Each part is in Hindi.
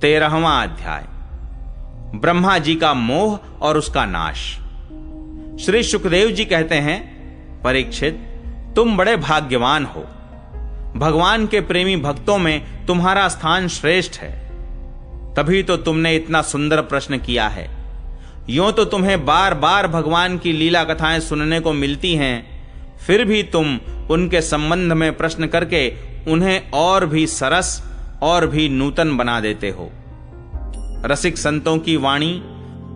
13वां अध्याय। ब्रह्मा जी का मोह और उसका नाश। श्री सुखदेव जी कहते हैं, परीक्षित, तुम बड़े भाग्यवान हो। भगवान के प्रेमी भक्तों में तुम्हारा स्थान श्रेष्ठ है, तभी तो तुमने इतना सुंदर प्रश्न किया है। यूं तो तुम्हें बार बार भगवान की लीला कथाएं सुनने को मिलती हैं, फिर भी तुम उनके संबंध में प्रश्न करके उन्हें और भी सरस और भी नूतन बना देते हो। रसिक संतों की वाणी,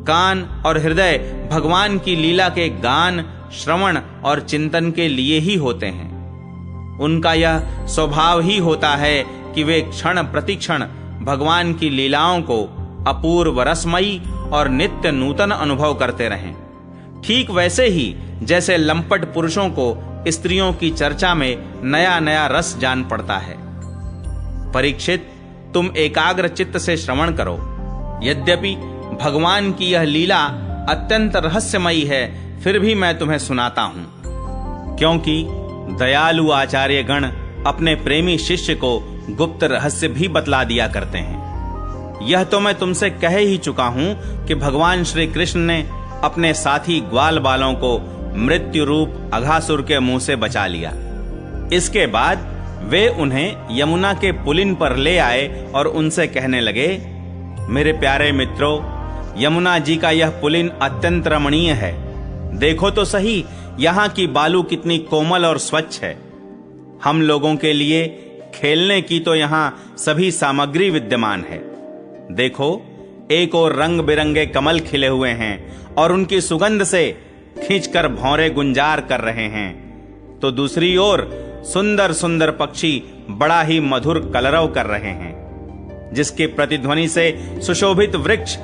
कान और हृदय भगवान की लीला के गान, श्रवण और चिंतन के लिए ही होते हैं। उनका यह स्वभाव ही होता है कि वे क्षण प्रतिक्षण भगवान की लीलाओं को अपूर्व रसमयी और नित्य नूतन अनुभव करते रहें। ठीक वैसे ही जैसे लंपट पुरुषों को स्त्रियों की चर्चा में नया नया रस जान पड़ता है। परीक्षित, तुम एकाग्र चित्त से श्रवण करो। यद्यपि भगवान की यह लीला अत्यंत रहस्यमयी है, फिर भी मैं तुम्हें सुनाता हूं, क्योंकि दयालु आचार्य गण अपने प्रेमी शिष्य को गुप्त रहस्य भी बतला दिया करते हैं। यह तो मैं तुमसे कह ही चुका हूं कि भगवान श्री कृष्ण ने अपने साथी ग्वाल बालों को मृत्यु रूप अघासुर के मुंह से बचा लिया। इसके बाद वे उन्हें यमुना के पुलिन पर ले आए और उनसे कहने लगे, मेरे प्यारे मित्रों, यमुना जी का यह पुलिन अत्यंत रमणीय है। देखो तो सही, यहाँ की बालू कितनी कोमल और स्वच्छ है। हम लोगों के लिए खेलने की तो यहाँ सभी सामग्री विद्यमान है। देखो, एक ओर रंग बिरंगे कमल खिले हुए हैं और उनकी सुगंध से खींचकर भौरे गुंजार कर रहे हैं, तो दूसरी ओर सुंदर सुंदर पक्षी बड़ा ही मधुर कलरव कर रहे हैं, जिसके प्रतिध्वनि से सुशोभित वृक्ष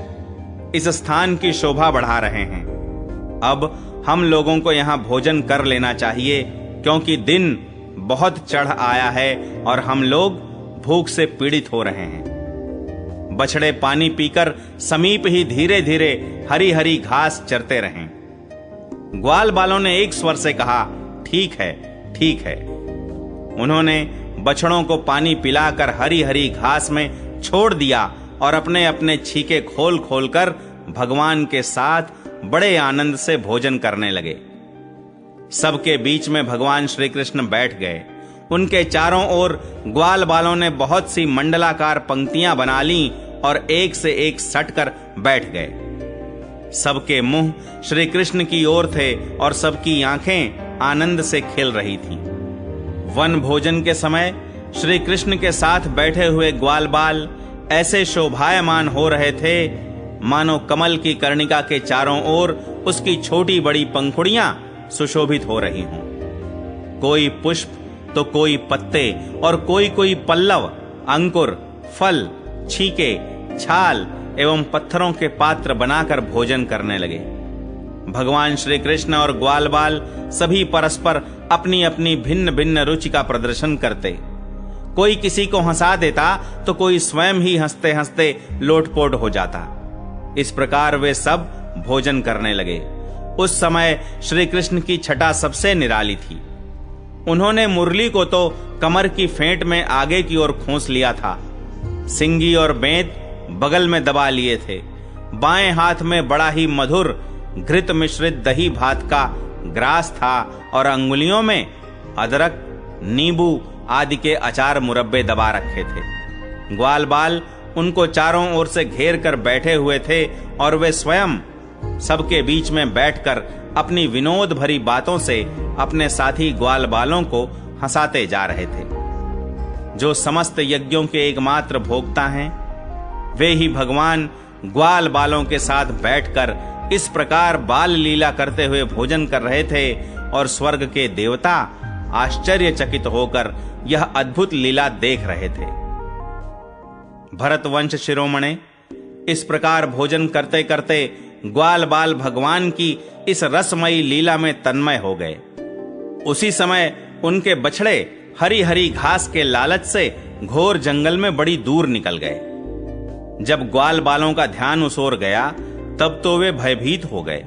इस स्थान की शोभा बढ़ा रहे हैं। अब हम लोगों को यहाँ भोजन कर लेना चाहिए, क्योंकि दिन बहुत चढ़ आया है और हम लोग भूख से पीड़ित हो रहे हैं। बछड़े पानी पीकर समीप ही धीरे धीरे हरी हरी घास चरते रहें। ग्वाल बालों ने एक स्वर से कहा, ठीक है, ठीक है। उन्होंने बछड़ों को पानी पिलाकर हरी हरी घास में छोड़ दिया और अपने अपने छीके खोल खोल कर भगवान के साथ बड़े आनंद से भोजन करने लगे। सबके बीच में भगवान श्री कृष्ण बैठ गए। उनके चारों ओर ग्वाल बालों ने बहुत सी मंडलाकार पंक्तियां बना ली और एक से एक सटकर बैठ गए। सबके मुंह श्री कृष्ण की ओर थे और सबकी आंखें आनंद से खिल रही थीं। वन भोजन के समय श्री कृष्ण के साथ बैठे हुए ग्वाल बाल ऐसे शोभायमान हो रहे थे, मानो कमल की कर्णिका के चारों ओर उसकी छोटी बड़ी पंखुड़ियां सुशोभित हो रही हों। कोई पुष्प तो कोई पत्ते और कोई कोई पल्लव, अंकुर, फल, छीके, छाल एवं पत्थरों के पात्र बनाकर भोजन करने लगे। भगवान श्री कृष्ण और ग्वाल बाल सभी परस्पर अपनी अपनी भिन्न भिन्न रुचि का प्रदर्शन करते। कोई किसी को हंसा देता तो कोई स्वयं ही हंसते हंसते लोटपोट हो जाता। इस प्रकार वे सब भोजन करने लगे। उस समय श्री कृष्ण की छटा सबसे निराली थी। उन्होंने मुरली को तो कमर की फेंट में आगे की ओर खोस लिया था। सिंगी और बेंत बगल में दबा लिए थे। बाएं हाथ में बड़ा ही मधुर घृत मिश्रित दही भात का ग्रास था और अंगुलियों में अदरक, नींबू आदि के अचार मुरब्बे दबा रखे थे। ग्वाल बाल उनको चारों ओर से घेर कर बैठे हुए थे और वे स्वयं सबके बीच में बैठकर अपनी विनोद भरी बातों से अपने साथी ग्वाल बालों को हंसाते जा रहे थे। जो समस्त यज्ञों के एकमात्र भोक्ता हैं, वे ही भगवान ग्वाल बालों के साथ बैठकर इस प्रकार बाल लीला करते हुए भोजन कर रहे थे और स्वर्ग के देवता आश्चर्यचकित होकर यह अद्भुत लीला देख रहे थे। भरतवंश शिरोमणे इस प्रकार भोजन करते करते ग्वाल बाल भगवान की इस रसमयी लीला में तन्मय हो गए। उसी समय उनके बछड़े हरी हरी घास के लालच से घोर जंगल में बड़ी दूर निकल गए। जब ग्वाल बालों का ध्यान उस ओर गया, तब तो वे भयभीत हो गए।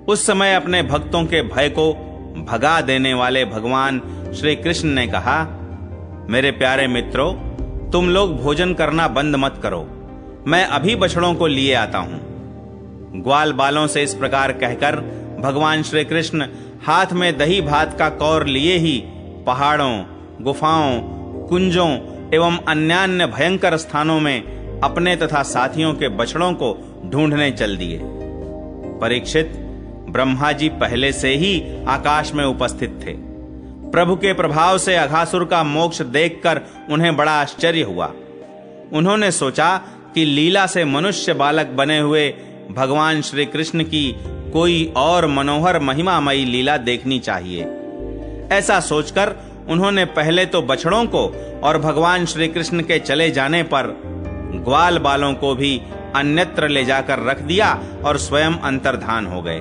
उस समय अपने भक्तों के भय को भगा देने वाले भगवान श्री कृष्ण ने कहा, मेरे प्यारे मित्रों, तुम लोग भोजन करना बंद मत करो। मैं अभी बछड़ों को लिए आता हूं। ग्वाल बालों से इस प्रकार कहकर भगवान श्री कृष्ण हाथ में दही भात का कौर लिए ही पहाड़ों, गुफाओं, कुंजों एवं अन्यान्य भयंकर स्थानों में अपने तथा साथियों के बछड़ों को ढूंढने चल दिए। परीक्षित, ब्रह्मा जी पहले से ही आकाश में उपस्थित थे। प्रभु के प्रभाव से अघासुर का मोक्ष देखकर उन्हें बड़ा आश्चर्य हुआ। उन्होंने सोचा कि लीला से मनुष्य बालक बने हुए भगवान श्री कृष्ण की कोई और मनोहर महिमामयी लीला देखनी चाहिए। ऐसा सोचकर उन्होंने पहले तो बछड़ों को और भगवान श्री कृष्ण के चले जाने पर ग्वाल बालों को भी अन्यत्र ले जाकर रख दिया और स्वयं अंतर्धान हो गए।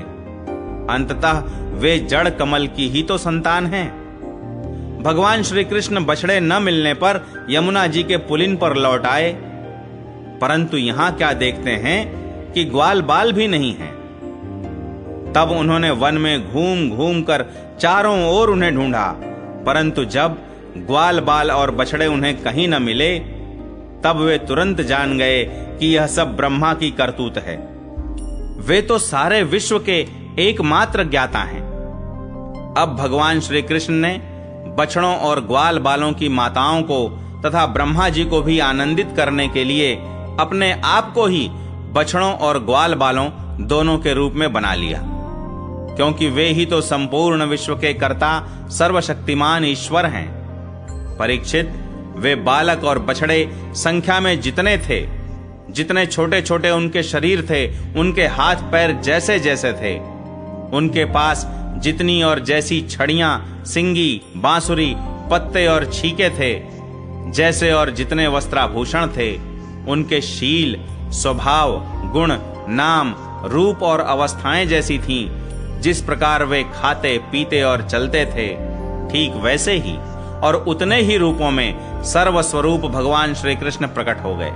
अंततः वे जड़ कमल की ही तो संतान हैं। भगवान श्री कृष्ण बछड़े न मिलने पर यमुना जी के पुलिन पर लौट आए, परंतु यहां क्या देखते हैं कि ग्वाल बाल भी नहीं हैं। तब उन्होंने वन में घूम घूम कर चारों ओर उन्हें ढूंढा, परंतु जब ग्वाल बाल और बछड़े उन्हें कहीं न मिले, तब वे तुरंत जान गए कि यह सब ब्रह्मा की करतूत है। वे तो सारे विश्व के एकमात्र ज्ञाता हैं। अब भगवान श्री कृष्ण ने बछड़ों और ग्वाल बालों की माताओं को तथा ब्रह्मा जी को भी आनंदित करने के लिए अपने आप को ही बछड़ों और ग्वाल बालों दोनों के रूप में बना लिया, क्योंकि वे ही तो संपूर्ण विश्व के कर्ता सर्वशक्तिमान ईश्वर हैं। परीक्षित, वे बालक और बछड़े संख्या में जितने थे, जितने छोटे छोटे उनके शरीर थे, उनके हाथ पैर जैसे जैसे थे, उनके पास जितनी और जैसी छड़ियां, सिंगी, बांसुरी, पत्ते और छीके थे, जैसे और जितने वस्त्राभूषण थे, उनके शील, स्वभाव, गुण, नाम, रूप और अवस्थाएं जैसी थीं, जिस प्रकार वे खाते, पीते और चलते थे, ठीक वैसे ही और उतने ही रूपों में सर्वस्वरूप भगवान श्री कृष्ण प्रकट हो गए।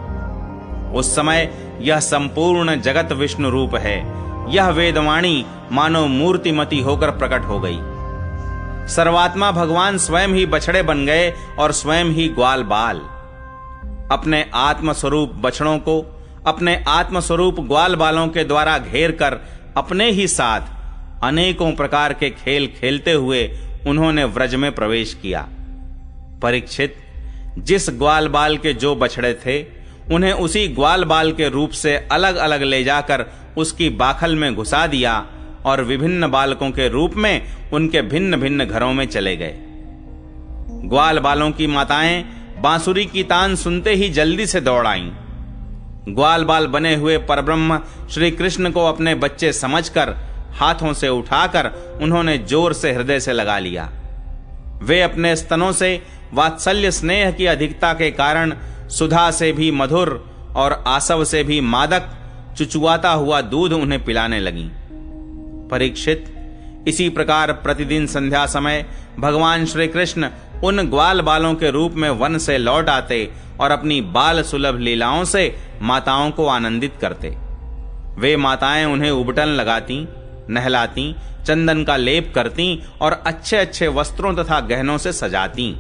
उस समय यह संपूर्ण जगत विष्णु रूप है। यह वेदवाणी मानो मूर्तिमती होकर प्रकट हो गई। सर्वात्मा भगवान स्वयं ही बछड़े बन गए और स्वयं ही ग्वाल बाल। अपने आत्मस्वरूप बछड़ों को अपने आत्मस्वरूप ग्वाल बालों के द्वारा घेर कर अपने ही साथ अनेकों प्रकार के खेल खेलते हुए उन्होंने व्रज में प्रवेश किया। परीक्षित, जिस ग्वाल बाल के जो बछड़े थे, उन्हें उसी ग्वाल बाल के रूप से अलग अलग ले जाकर उसकी बाखल में घुसा दिया और विभिन्न बालकों के रूप में उनके भिन्न भिन्न घरों में चले गए। ग्वाल बालों की माताएं बांसुरी की तान सुनते ही जल्दी से दौड़ आईं। ग्वाल बाल बने हुए परब्रह्म श्री कृष्ण को अपने बच्चे समझकर हाथों से उठाकर उन्होंने जोर से हृदय से लगा लिया। वे अपने स्तनों से वात्सल्य स्नेह की अधिकता के कारण सुधा से भी मधुर और आसव से भी मादक चुचुआता हुआ दूध उन्हें पिलाने लगीं। परीक्षित, इसी प्रकार प्रतिदिन संध्या समय भगवान श्री कृष्ण उन ग्वाल बालों के रूप में वन से लौट आते और अपनी बाल सुलभ लीलाओं से माताओं को आनंदित करते। वे माताएं उन्हें उबटन लगाती, नहलाती, चंदन का लेप करती और अच्छे अच्छे वस्त्रों तथा गहनों से सजाती।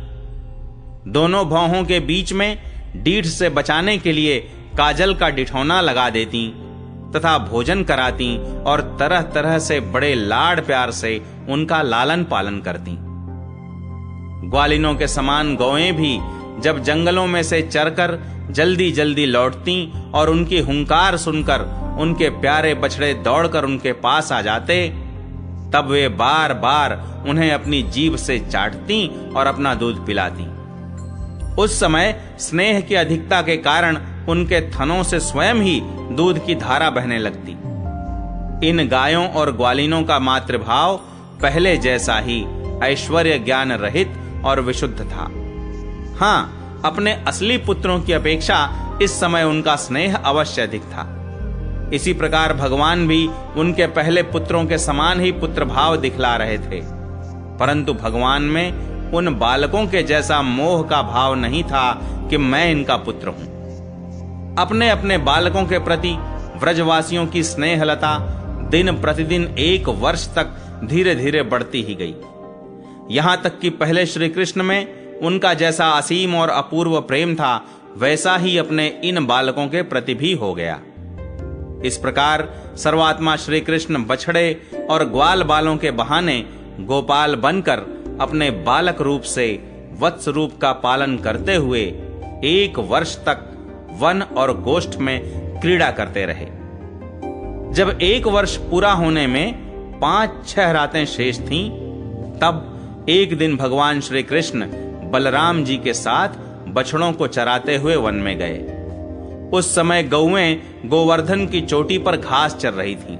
दोनों भौहों के बीच में डीठ से बचाने के लिए काजल का डिठौना लगा देती तथा भोजन कराती और तरह तरह से बड़े लाड प्यार से उनका लालन पालन करती। ग्वालिनों के समान गौएं भी जब जंगलों में से चरकर जल्दी जल्दी लौटती और उनकी हुंकार सुनकर उनके प्यारे बछड़े दौड़कर उनके पास आ जाते, तब वे बार बार उन्हें अपनी जीभ से चाटती और अपना दूध पिलाती। उस समय स्नेह की अधिकता के कारण उनके थनों से स्वयं ही दूध की धारा बहने लगती। इन गायों और ग्वालिनों का मातृभाव पहले जैसा ही ऐश्वर्य ज्ञान रहित और विशुद्ध था। हाँ, अपने असली पुत्रों की अपेक्षा इस समय उनका स्नेह अवश्य अधिक था। इसी प्रकार भगवान भी उनके पहले पुत्रों के समान ही पुत्र भाव दिखला रहे थे, परंतु भगवान में उन बालकों के जैसा मोह का भाव नहीं था कि मैं इनका पुत्र हूं। अपने अपने बालकों के प्रति व्रजवासियों की स्नेहलता दिन प्रतिदिन 1 वर्ष तक धीरे धीरे बढ़ती ही गई। यहां तक कि पहले श्री कृष्ण में उनका जैसा असीम और अपूर्व प्रेम था, वैसा ही अपने इन बालकों के प्रति भी हो गया। इस प्रकार सर्वात्मा श्री कृष्ण बछड़े और ग्वाल बालों के बहाने गोपाल बनकर अपने बालक रूप से वत्स रूप का पालन करते हुए 1 वर्ष तक वन और गोष्ठ में क्रीड़ा करते रहे। जब 1 वर्ष पूरा होने में 5-6 रातें शेष थीं, तब एक दिन भगवान श्री कृष्ण बलराम जी के साथ बछड़ों को चराते हुए वन में गए। उस समय गौएं गोवर्धन की चोटी पर घास चर रही थीं।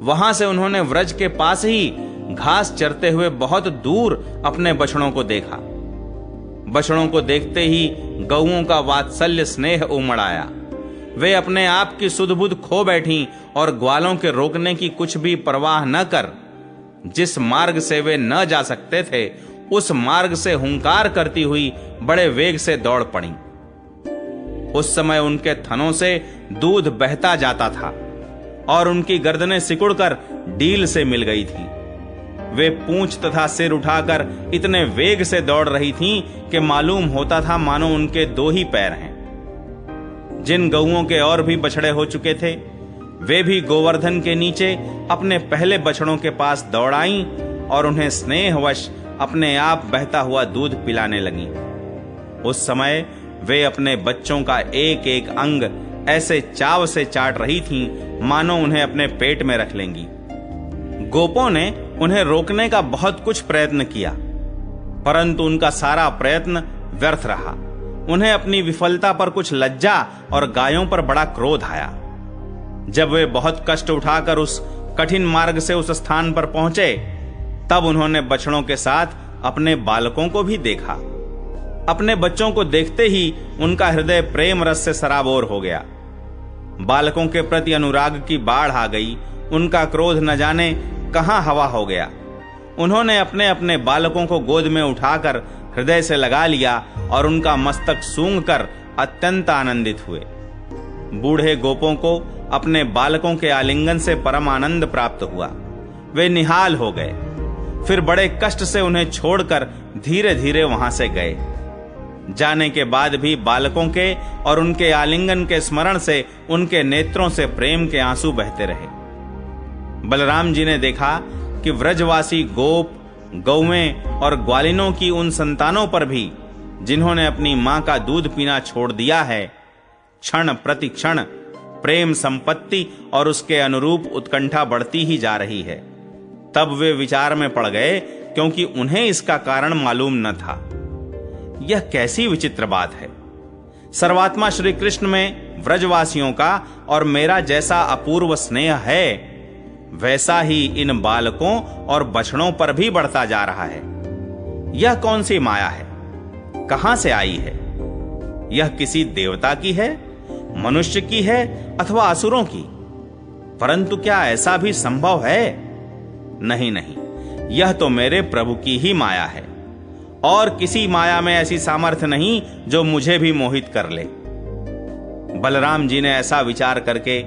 वहां से उन्होंने व्रज के पास ही घास चरते हुए बहुत दूर अपने बछड़ों को देखा। बछड़ों को देखते ही गौओं का वात्सल्य स्नेह उमड़ आया। वे अपने आप की सुध-बुध खो बैठीं और ग्वालों के रोकने की कुछ भी परवाह न कर जिस मार्ग से वे न जा सकते थे, उस मार्ग से हुंकार करती हुई बड़े वेग से दौड़ पड़ी। उस समय उनके थनों से दूध बहता जाता था और उनकी गर्दनें सिकुड़कर डील से मिल गई थी। वे पूंछ तथा सिर उठाकर इतने वेग से दौड़ रही थीं कि मालूम होता था मानो उनके 2 ही पैर हैं। जिन गौओं के और भी बछड़े हो चुके थे, वे भी गोवर्धन के नीचे अपने पहले बछड़ों के पास दौड़ आईं और उन्हें स्नेहवश अपने आप बहता हुआ दूध पिलाने लगीं। उस समय वे अपने बच्चों का एक एक अंग ऐसे चाव से चाट रही थीं मानो उन्हें अपने पेट में रख लेंगी। गोपों ने उन्हें रोकने का बहुत कुछ प्रयत्न किया, परंतु उनका सारा प्रयत्न व्यर्थ रहा। उन्हें अपनी विफलता पर कुछ लज्जा और गायों पर बड़ा क्रोध आया। जब वे बहुत कष्ट उठाकर उस कठिन मार्ग से उस स्थान पर पहुंचे, तब उन्होंने बछड़ों के साथ अपने बालकों को भी देखा। अपने बच्चों को देखते ही उनका हृदय प्रेम रस से सराबोर हो गया। बालकों के प्रति अनुराग की बाढ़ आ गई। उनका क्रोध न जाने कहां हवा हो गया। उन्होंने अपने अपने बालकों को गोद में उठाकर हृदय से लगा लिया और उनका मस्तक सूंघकर अत्यंत आनंदित हुए। बूढ़े गोपों को अपने बालकों के आलिंगन से परम आनंद प्राप्त हुआ। वे निहाल हो गए। फिर बड़े कष्ट से उन्हें छोड़कर धीरे धीरे वहां से गए। जाने के बाद भी बालकों के और उनके आलिंगन के स्मरण से उनके नेत्रों से प्रेम के आंसू बहते रहे। बलराम जी ने देखा कि व्रजवासी गोप, गौएं और ग्वालिनों की उन संतानों पर भी, जिन्होंने अपनी मां का दूध पीना छोड़ दिया है, क्षण प्रति क्षण प्रेम संपत्ति और उसके अनुरूप उत्कंठा बढ़ती ही जा रही है। तब वे विचार में पड़ गए, क्योंकि उन्हें इसका कारण मालूम न था। यह कैसी विचित्र बात है। सर्वात्मा श्री कृष्ण में व्रजवासियों का और मेरा जैसा अपूर्व स्नेह है, वैसा ही इन बालकों और बछड़ों पर भी बढ़ता जा रहा है। यह कौन सी माया है? कहां से आई है? यह किसी देवता की है, मनुष्य की है अथवा असुरों की? परंतु क्या ऐसा भी संभव है? नहीं नहीं, यह तो मेरे प्रभु की ही माया है, और किसी माया में ऐसी सामर्थ्य नहीं जो मुझे भी मोहित कर ले। बलराम जी ने ऐसा विचार करके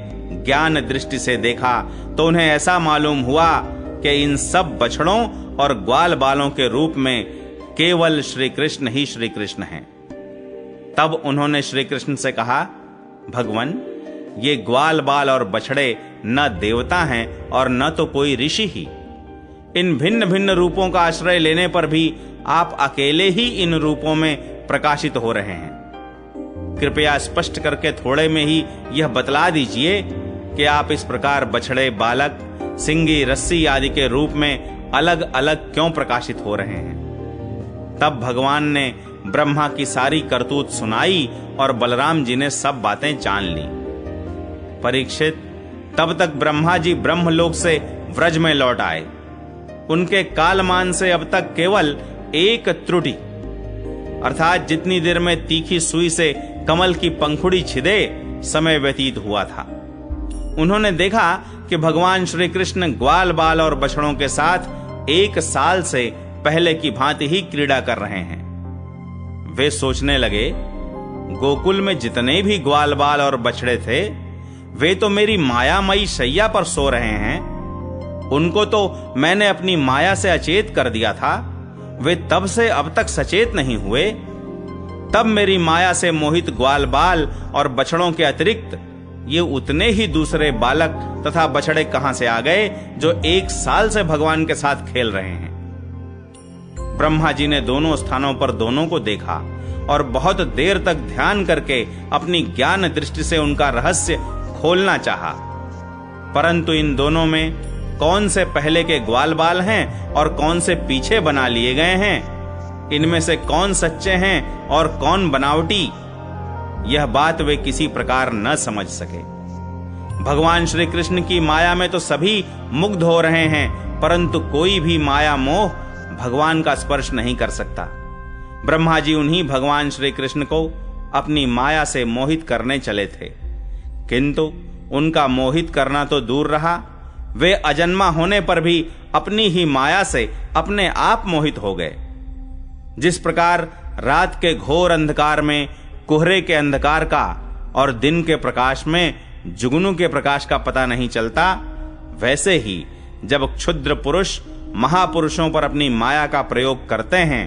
ज्ञान दृष्टि से देखा तो उन्हें ऐसा मालूम हुआ कि इन सब बछड़ों और ग्वाल बालों के रूप में केवल श्री कृष्ण ही श्री कृष्ण हैं। तब उन्होंने श्री कृष्ण से कहा, भगवान, ये ग्वाल बाल और बछड़े न देवता हैं और न तो कोई ऋषि ही। इन भिन्न भिन्न रूपों का आश्रय लेने पर भी आप अकेले ही इन रूपों में प्रकाशित हो रहे हैं। कृपया स्पष्ट करके थोड़े में ही यह बतला दीजिए कि आप इस प्रकार बछड़े, बालक, सिंगी, रस्सी आदि के रूप में अलग अलग क्यों प्रकाशित हो रहे हैं। तब भगवान ने ब्रह्मा की सारी करतूत सुनाई और बलराम जी ने सब बातें जान ली। परीक्षित, तब तक ब्रह्मा जी ब्रह्मलोक से व्रज में लौट आए। उनके कालमान से अब तक केवल एक त्रुटि, अर्थात जितनी देर में तीखी सुई से कमल की पंखुड़ी छिदे समय व्यतीत हुआ था। उन्होंने देखा कि भगवान श्री कृष्ण ग्वाल बाल और बछड़ों के साथ 1 साल से पहले की भांति ही क्रीड़ा कर रहे हैं। वे सोचने लगे, गोकुल में जितने भी ग्वाल बाल और बछड़े थे, वे तो मेरी मायामयी शैया पर सो रहे हैं। उनको तो मैंने अपनी माया से अचेत कर दिया था। वे तब से अब तक सचेत नहीं हुए। तब मेरी माया से मोहित ग्वाल बाल और बछड़ों के अतिरिक्त ये उतने ही दूसरे बालक तथा बछड़े कहां से आ गए जो 1 साल से भगवान के साथ खेल रहे हैं। ब्रह्मा जी ने दोनों स्थानों पर दोनों को देखा और बहुत देर तक ध्यान करके अपनी ज्ञान दृष्टि से उनका रहस्य खोलना चाहा, परंतु इन दोनों में कौन से पहले के ग्वाल बाल हैं और कौन से पीछे बना लिए गए हैं, इनमें से कौन सच्चे हैं और कौन बनावटी, यह बात वे किसी प्रकार न समझ सके। भगवान श्री कृष्ण की माया में तो सभी मुग्ध हो रहे हैं, परंतु कोई भी माया मोह भगवान का स्पर्श नहीं कर सकता। ब्रह्मा जी उन्हीं भगवान श्री कृष्ण को अपनी माया से मोहित करने चले थे, किंतु उनका मोहित करना तो दूर रहा, वे अजन्मा होने पर भी अपनी ही माया से अपने आप मोहित हो गए। जिस प्रकार रात के घोर अंधकार में कोहरे के अंधकार का और दिन के प्रकाश में जुगनू के प्रकाश का पता नहीं चलता, वैसे ही जब क्षुद्र पुरुष महापुरुषों पर अपनी माया का प्रयोग करते हैं,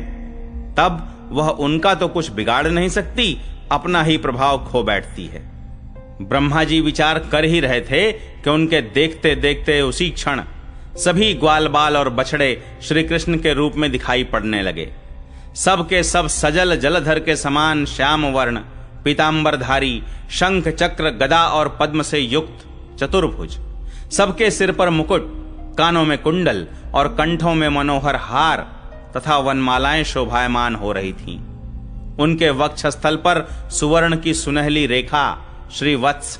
तब वह उनका तो कुछ बिगाड़ नहीं सकती, अपना ही प्रभाव खो बैठती है। ब्रह्मा जी विचार कर ही रहे थे कि उनके देखते देखते उसी क्षण सभी ग्वाल बाल और बछड़े श्री कृष्ण के रूप में दिखाई पड़ने लगे। सब के सब सजल जलधर के समान श्याम वर्ण, पीतांबरधारी, शंख चक्र गदा और पद्म से युक्त चतुर्भुज, सबके सिर पर मुकुट, कानों में कुंडल और कंठों में मनोहर हार तथा वनमालाएं शोभायमान हो रही थीं। उनके वक्षस्थल पर सुवर्ण की सुनहली रेखा श्रीवत्स,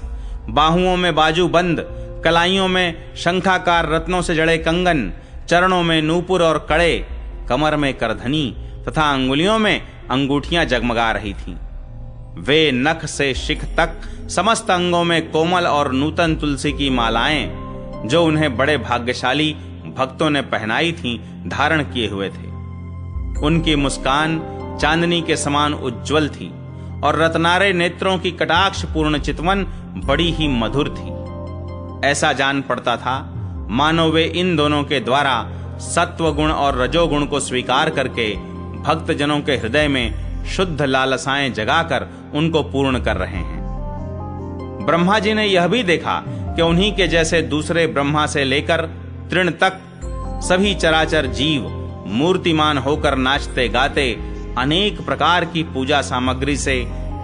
बाहुओं में बाजूबंद, कलाइयों में शंखाकार रत्नों से जड़े कंगन, चरणों में नूपुर और कड़े, कमर में करधनी तथा अंगुलियों में अंगूठियां जगमगा रही थीं। वे नख से शिख तक समस्त अंगों में कोमल और नूतन तुलसी की मालाएं, जो उन्हें बड़े भाग्यशाली भक्तों ने पहनाई थीं, धारण किए हुए थे। उनकी मुस्कान चांदनी के समान उज्जवल थी और रत्नारे नेत्रों की कटाक्ष पूर्ण चितवन बड़ी ही मधुर थी। ऐसा जान पड़ता था मानो वे इन दोनों के द्वारा सत्व गुण और रजोगुण को स्वीकार करके भक्त जनों के हृदय में शुद्ध लालसाएं जगाकर उनको पूर्ण कर रहे हैं। ब्रह्मा जी ने यह भी देखा कि उन्हीं के जैसे दूसरे ब्रह्मा से लेकर तृण तक सभी चराचर जीव मूर्तिमान होकर नाचते गाते अनेक प्रकार की पूजा सामग्री से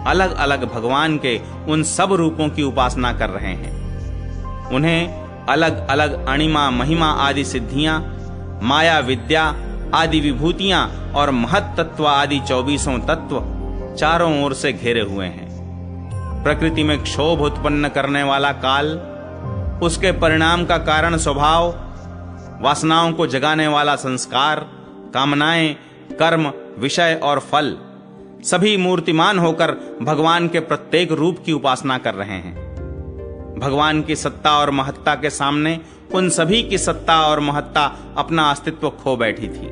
अलग अलग भगवान के उन सब रूपों की उपासना कर रहे हैं। उन्हें अलग अलग अणिमा महिमा आदि सिद्धियां, माया विद्या आदि विभूतियां और महत तत्व आदि 24 तत्व चारों ओर से घेरे हुए हैं। प्रकृति में क्षोभ उत्पन्न करने वाला काल, उसके परिणाम का कारण स्वभाव, वासनाओं को जगाने वाला संस्कार, कामनाएं, कर्म, विषय और फल, सभी मूर्तिमान होकर भगवान के प्रत्येक रूप की उपासना कर रहे हैं। भगवान की सत्ता और महत्ता के सामने उन सभी की सत्ता और महत्ता अपना अस्तित्व खो बैठी थी।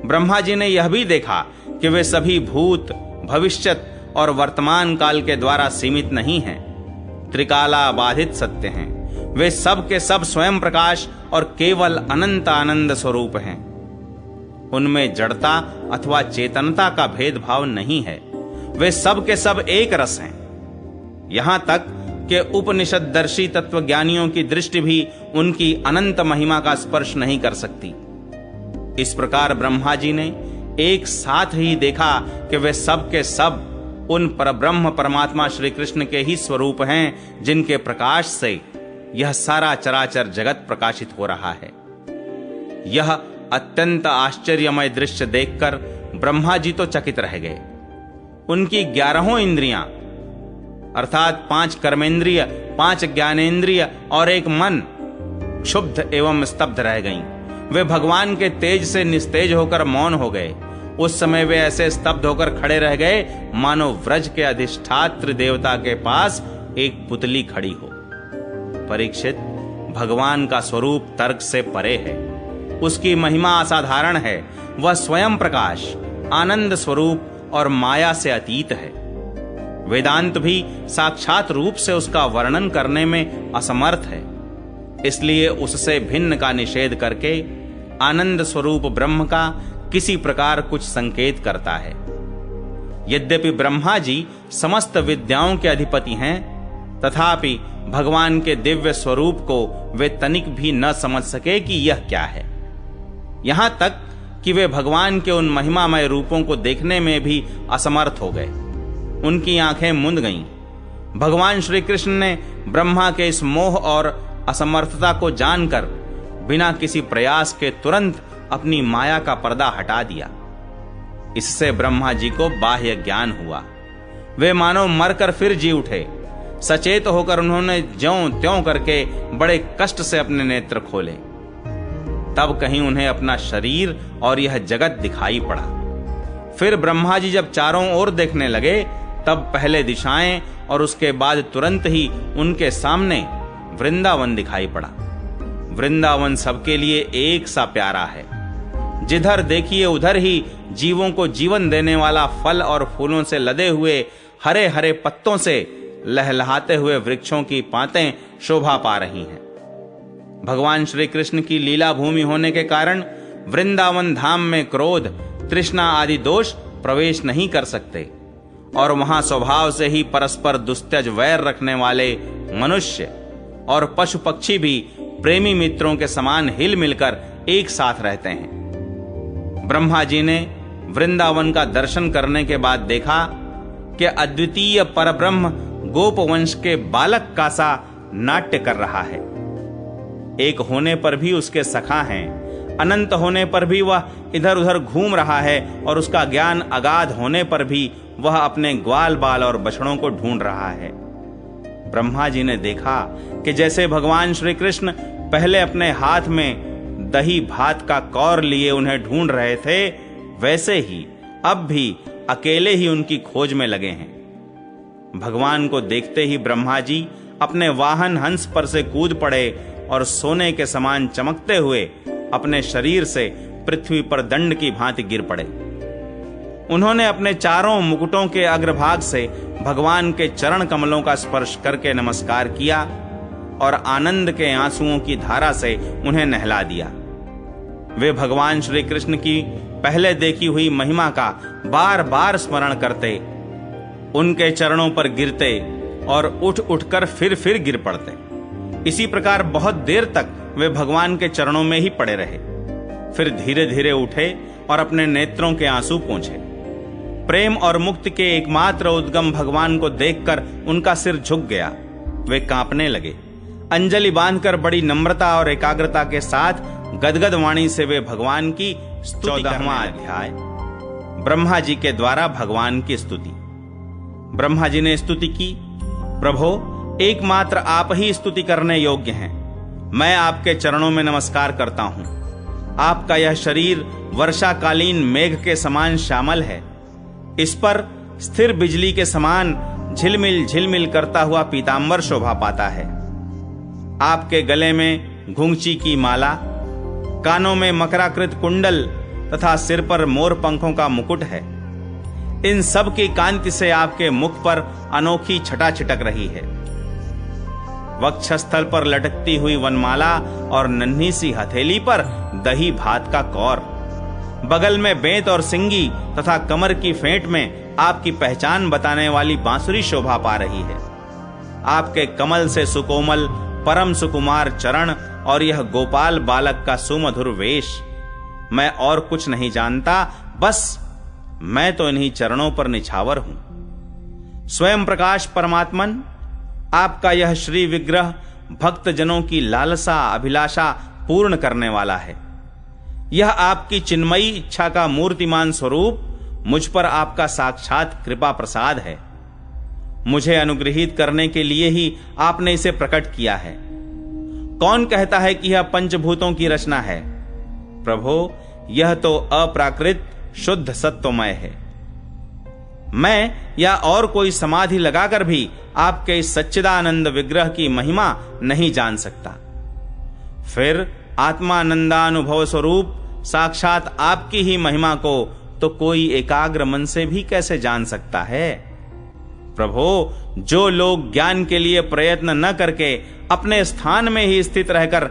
ब्रह्मा जी ने यह भी देखा कि वे सभी भूत, भविष्यत और वर्तमान काल के द्वारा सीमित नहीं हैं, त्रिकाला बाधित सत्य हैं। वे सब के सब स्वयं प्रकाश और केवल अनंत आनंद स्वरूप हैं। उनमें जड़ता अथवा चेतनता का भेदभाव नहीं है, वे सब के सब एक रस हैं। यहां तक कि उपनिषददर्शी तत्वज्ञानियों की दृष्टि भी उनकी अनंत महिमा का स्पर्श नहीं कर सकती। इस प्रकार ब्रह्मा जी ने एक साथ ही देखा कि वे सब के सब उन परब्रह्म परमात्मा श्री कृष्ण के ही स्वरूप हैं, जिनके प्रकाश से यह सारा चराचर जगत प्रकाशित हो रहा है। यह अत्यंत आश्चर्यमय दृश्य देखकर ब्रह्मा जी तो चकित रह गए। उनकी 11 इंद्रियां अर्थात 5 कर्मेंद्रिय, 5 ज्ञानेंद्रिय और एक मन क्षुब्ध एवं स्तब्ध रह गईं। वे भगवान के तेज से निस्तेज होकर मौन हो गए। उस समय वे ऐसे स्तब्ध होकर खड़े रह गए मानो व्रज के अधिष्ठात्र देवता के पास एक पुतली खड़ी हो। परीक्षित, भगवान का स्वरूप तर्क से परे है, उसकी महिमा असाधारण है। वह स्वयं प्रकाश, आनंद स्वरूप और माया से अतीत है। वेदांत भी साक्षात रूप से उसका वर्णन करने में असमर्थ है, इसलिए उससे भिन्न का निषेध करके आनंद स्वरूप ब्रह्म का किसी प्रकार कुछ संकेत करता है। यद्यपि ब्रह्मा जी समस्त विद्याओं के अधिपति हैं, तथापि भगवान के दिव्य स्वरूप को वे तनिक भी न समझ सके कि यह क्या है। यहां तक कि वे भगवान के उन महिमामय रूपों को देखने में भी असमर्थ हो गए। उनकी आंखें मुंद गईं। भगवान श्री कृष्ण ने ब्रह्मा के इस मोह और असमर्थता को जानकर बिना किसी प्रयास के तुरंत अपनी माया का पर्दा हटा दिया। इससे ब्रह्मा जी को बाह्य ज्ञान हुआ। वे मानो मरकर फिर जी उठे। सचेत होकर उन्होंने ज्यों त्यों करके बड़े कष्ट से अपने नेत्र खोले। तब कहीं उन्हें अपना शरीर और यह जगत दिखाई पड़ा। फिर ब्रह्मा जी जब चारों ओर देखने लगे, तब पहले दिशाएं और उसके बाद तुरंत ही उनके सामने वृंदावन दिखाई पड़ा। वृंदावन सबके लिए एक सा प्यारा है। जिधर देखिए उधर ही जीवों को जीवन देने वाला फल और फूलों से लदे हुए हरे हरे पत्तों से लहलहाते हुए वृक्षों की पातें शोभा पा रही हैं। भगवान श्री कृष्ण की लीला भूमि होने के कारण वृंदावन धाम में क्रोध, तृष्णा आदि दोष प्रवेश नहीं कर सकते और वहां स्वभाव से ही परस्पर दुस्त्यज वैर रखने वाले मनुष्य और पशु पक्षी भी प्रेमी मित्रों के समान हिल मिलकर एक साथ रहते हैं। ब्रह्मा जी ने वृंदावन का दर्शन करने के बाद देखा कि अद्वितीय परब्रह्म गोपवंश के बालक का सा नाट्य कर रहा है। एक होने पर भी उसके सखा हैं, अनंत होने पर भी वह इधर उधर घूम रहा है और उसका ज्ञान अगाध होने पर भी वह अपने ग्वाल बाल और बछड़ों को ढूंढ रहा है। ब्रह्मा जी ने देखा कि जैसे भगवान श्री कृष्ण पहले अपने हाथ में दही भात का कौर लिए उन्हें ढूंढ रहे थे, वैसे ही अब भी अकेले ही उनकी खोज में लगे हैं। भगवान को देखते ही ब्रह्मा जी अपने वाहन हंस पर से कूद पड़े और सोने के समान चमकते हुए अपने शरीर से पृथ्वी पर दंड की भांति गिर पड़े। उन्होंने अपने चारों मुकुटों के अग्रभाग से भगवान के चरण कमलों का स्पर्श करके नमस्कार किया और आनंद के आंसुओं की धारा से उन्हें नहला दिया। वे भगवान श्री कृष्ण की पहले देखी हुई महिमा का बार बार स्मरण करते, उनके चरणों पर गिरते और उठ उठकर फिर गिर पड़ते। इसी प्रकार बहुत देर तक वे भगवान के चरणों में ही पड़े रहे। फिर धीरे धीरे उठे और अपने नेत्रों के आंसू पोंछे। प्रेम और मुक्ति के एकमात्र उद्गम भगवान को देखकर उनका सिर झुक गया। वे कांपने लगे। अंजलि बांधकर बड़ी नम्रता और एकाग्रता के साथ गदगद वाणी से वे भगवान की 14वां अध्याय ब्रह्मा जी के द्वारा भगवान की स्तुति। ब्रह्मा जी ने स्तुति की, प्रभो एकमात्र आप ही स्तुति करने योग्य हैं। मैं आपके चरणों में नमस्कार करता हूं। आपका यह शरीर वर्षाकालीन मेघ के समान श्यामल है। इस पर स्थिर बिजली के समान झिलमिल झिलमिल करता हुआ पीतांबर शोभा पाता है। आपके गले में घुंघची की माला, कानों में मकराकृत कुंडल तथा सिर पर मोर पंखों का मुकुट है। इन सब की कांति से आपके मुख पर अनोखी छटा छिटक रही है। वक्षस्थल पर लटकती हुई वनमाला और नन्ही सी हथेली पर दही भात का कौर, बगल में बेंत और सिंगी तथा कमर की फेंट में आपकी पहचान बताने वाली बांसुरी शोभा पा रही है। आपके कमल से सुकोमल परम सुकुमार चरण और यह गोपाल बालक का सुमधुर वेश, मैं और कुछ नहीं जानता, बस मैं तो इन्हीं चरणों पर निछावर हूं। स्वयं प्रकाश परमात्मन, आपका यह श्री विग्रह भक्त जनों की लालसा अभिलाषा पूर्ण करने वाला है। यह आपकी चिन्मयी इच्छा का मूर्तिमान स्वरूप मुझ पर आपका साक्षात कृपा प्रसाद है। मुझे अनुग्रहित करने के लिए ही आपने इसे प्रकट किया है। कौन कहता है कि यह पंचभूतों की रचना है? प्रभो, यह तो अप्राकृत शुद्ध सत्वमय है। मैं या और कोई समाधि लगाकर भी आपके इस सच्चिदानंद विग्रह की महिमा नहीं जान सकता। फिर आत्मानंदानुभव स्वरूप साक्षात आपकी ही महिमा को तो कोई एकाग्र मन से भी कैसे जान सकता है? प्रभो, जो लोग ज्ञान के लिए प्रयत्न न करके अपने स्थान में ही स्थित रहकर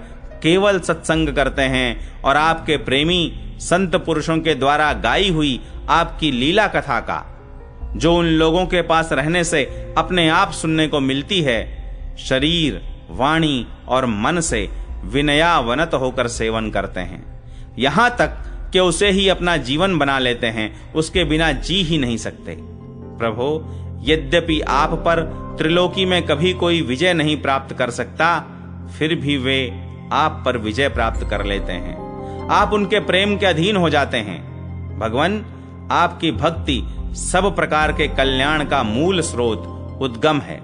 केवल सत्संग करते हैं और आपके प्रेमी संत पुरुषों के द्वारा गाई हुई आपकी लीला कथा का जो उन लोगों के पास रहने से अपने आप सुनने को मिलती है, शरीर, वाणी और मन से विनयावनत होकर सेवन करते हैं, यहां तक कि उसे ही अपना जीवन बना लेते हैं, उसके बिना जी ही नहीं सकते। प्रभो, यद्यपि आप पर त्रिलोकी में कभी कोई विजय नहीं प्राप्त कर सकता, फिर भी वे आप पर विजय प्राप्त कर लेते हैं। आप उनके प्रेम के अधीन हो जाते हैं। भगवान, आपकी भक्ति सब प्रकार के कल्याण का मूल स्रोत, उद्गम है।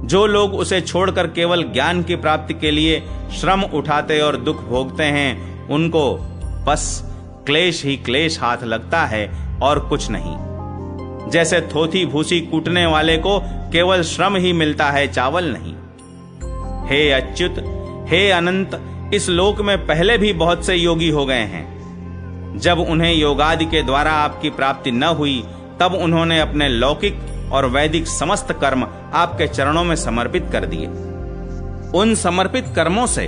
जो लोग उसे छोड़कर केवल ज्ञान की प्राप्ति के लिए श्रम उठाते और दुख भोगते हैं, उनको बस क्लेश ही क्लेश हाथ लगता है और कुछ नहीं। जैसे थोथी भूसी कूटने वाले को केवल श्रम ही मिलता है, चावल नहीं। हे अच्युत, हे अनंत, इस लोक में पहले भी बहुत से योगी हो गए हैं। जब उन्हें योगादि के द्वारा आपकी प्राप्ति न हुई, तब उन्होंने अपने लौकिक और वैदिक समस्त कर्म आपके चरणों में समर्पित कर दिए। उन समर्पित कर्मों से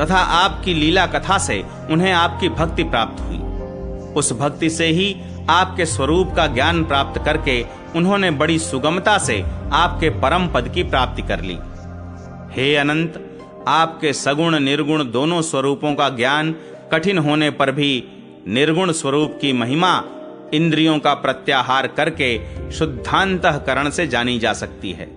तथा आपकी लीला कथा से उन्हें आपकी भक्ति प्राप्त हुई। उस भक्ति से ही आपके स्वरूप का ज्ञान प्राप्त करके उन्होंने बड़ी सुगमता से आपके परम पद की प्राप्ति कर ली। हे अनंत, आपके सगुण निर्गुण दोनों स्वरूपों का ज्ञान कठिन होने पर भी निर्गुण स्वरूप की महिमा इंद्रियों का प्रत्याहार करके शुद्धांतःकरण से जानी जा सकती है।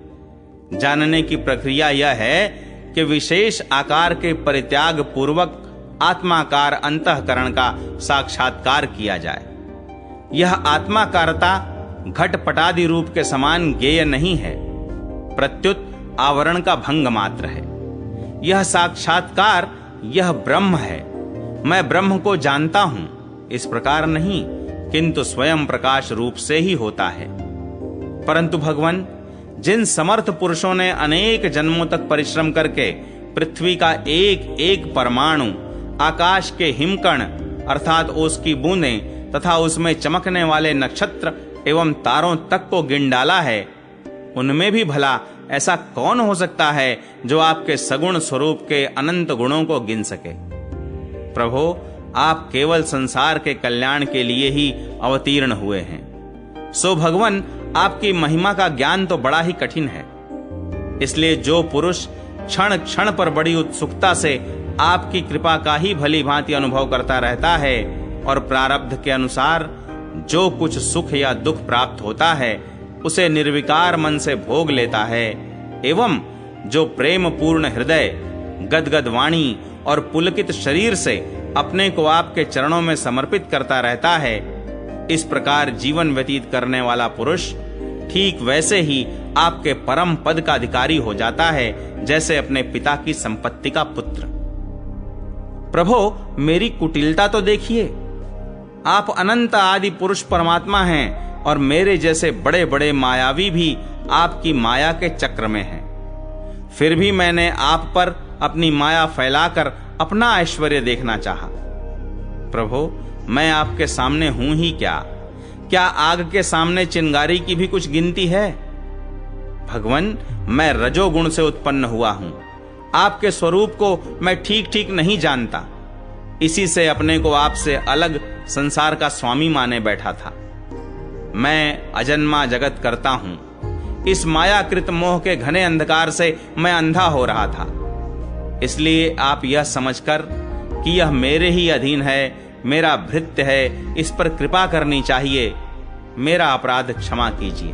जानने की प्रक्रिया यह है कि विशेष आकार के परित्याग पूर्वक आत्माकार अंतःकरण का साक्षात्कार किया जाए। यह आत्माकारता घटपटादि रूप के समान ज्ञेय नहीं है, प्रत्युत आवरण का भंग मात्र है। यह साक्षात्कार, यह ब्रह्म है। मैं ब्रह्म को जानता हूं, इस प्रकार नहीं, किंतु स्वयं प्रकाश रूप से ही होता है। परंतु भगवान, जिन समर्थ पुरुषों ने अनेक जन्मों तक परिश्रम करके पृथ्वी का एक एक परमाणु, आकाश के हिमकण अर्थात ओस की बूंदें तथा उसमें चमकने वाले नक्षत्र एवं तारों तक को गिन डाला है, उनमें भी भला ऐसा कौन हो सकता है जो आपके सगुण स्वरूप के अनंत गुणों को गिन सके। प्रभो, आप केवल संसार के कल्याण के लिए ही अवतीर्ण हुए हैं। सो भगवान, आपकी महिमा का ज्ञान तो बड़ा ही कठिन है। इसलिए जो पुरुष क्षण क्षण पर बड़ी उत्सुकता से आपकी कृपा का ही भली भांति अनुभव करता रहता है और प्रारब्ध के अनुसार जो कुछ सुख या दुख प्राप्त होता है उसे निर्विकार मन से भोग लेता है, एवं जो प्रेम पूर्ण हृदय, गदगद वाणी और पुलकित शरीर से अपने को आपके चरणों में समर्पित करता रहता है, इस प्रकार जीवन व्यतीत करने वाला पुरुष ठीक वैसे ही आपके परम पद का अधिकारी हो जाता है जैसे अपने पिता की संपत्ति का पुत्र। प्रभो, मेरी कुटिलता तो देखिए। आप अनंत आदि पुरुष परमात्मा हैं और मेरे जैसे बड़े बड़े मायावी भी आपकी माया के चक्र में हैं। फिर भी मैंने आप पर अपनी माया फैलाकर अपना ऐश्वर्य देखना चाहा। प्रभो, मैं आपके सामने हूं ही क्या? क्या आग के सामने चिंगारी की भी कुछ गिनती है? भगवान, मैं रजोगुण से उत्पन्न हुआ हूं। आपके स्वरूप को मैं ठीक ठीक नहीं जानता। इसी से अपने को आपसे अलग संसार का स्वामी माने बैठा था। मैं अजन्मा जगत करता हूं। इस मायाकृत मोह के घने अंधकार से मैं अंधा हो रहा था। इसलिए आप यह समझकर कि यह मेरे ही अधीन है, मेरा भृत्य है, इस पर कृपा करनी चाहिए, मेरा अपराध क्षमा कीजिए।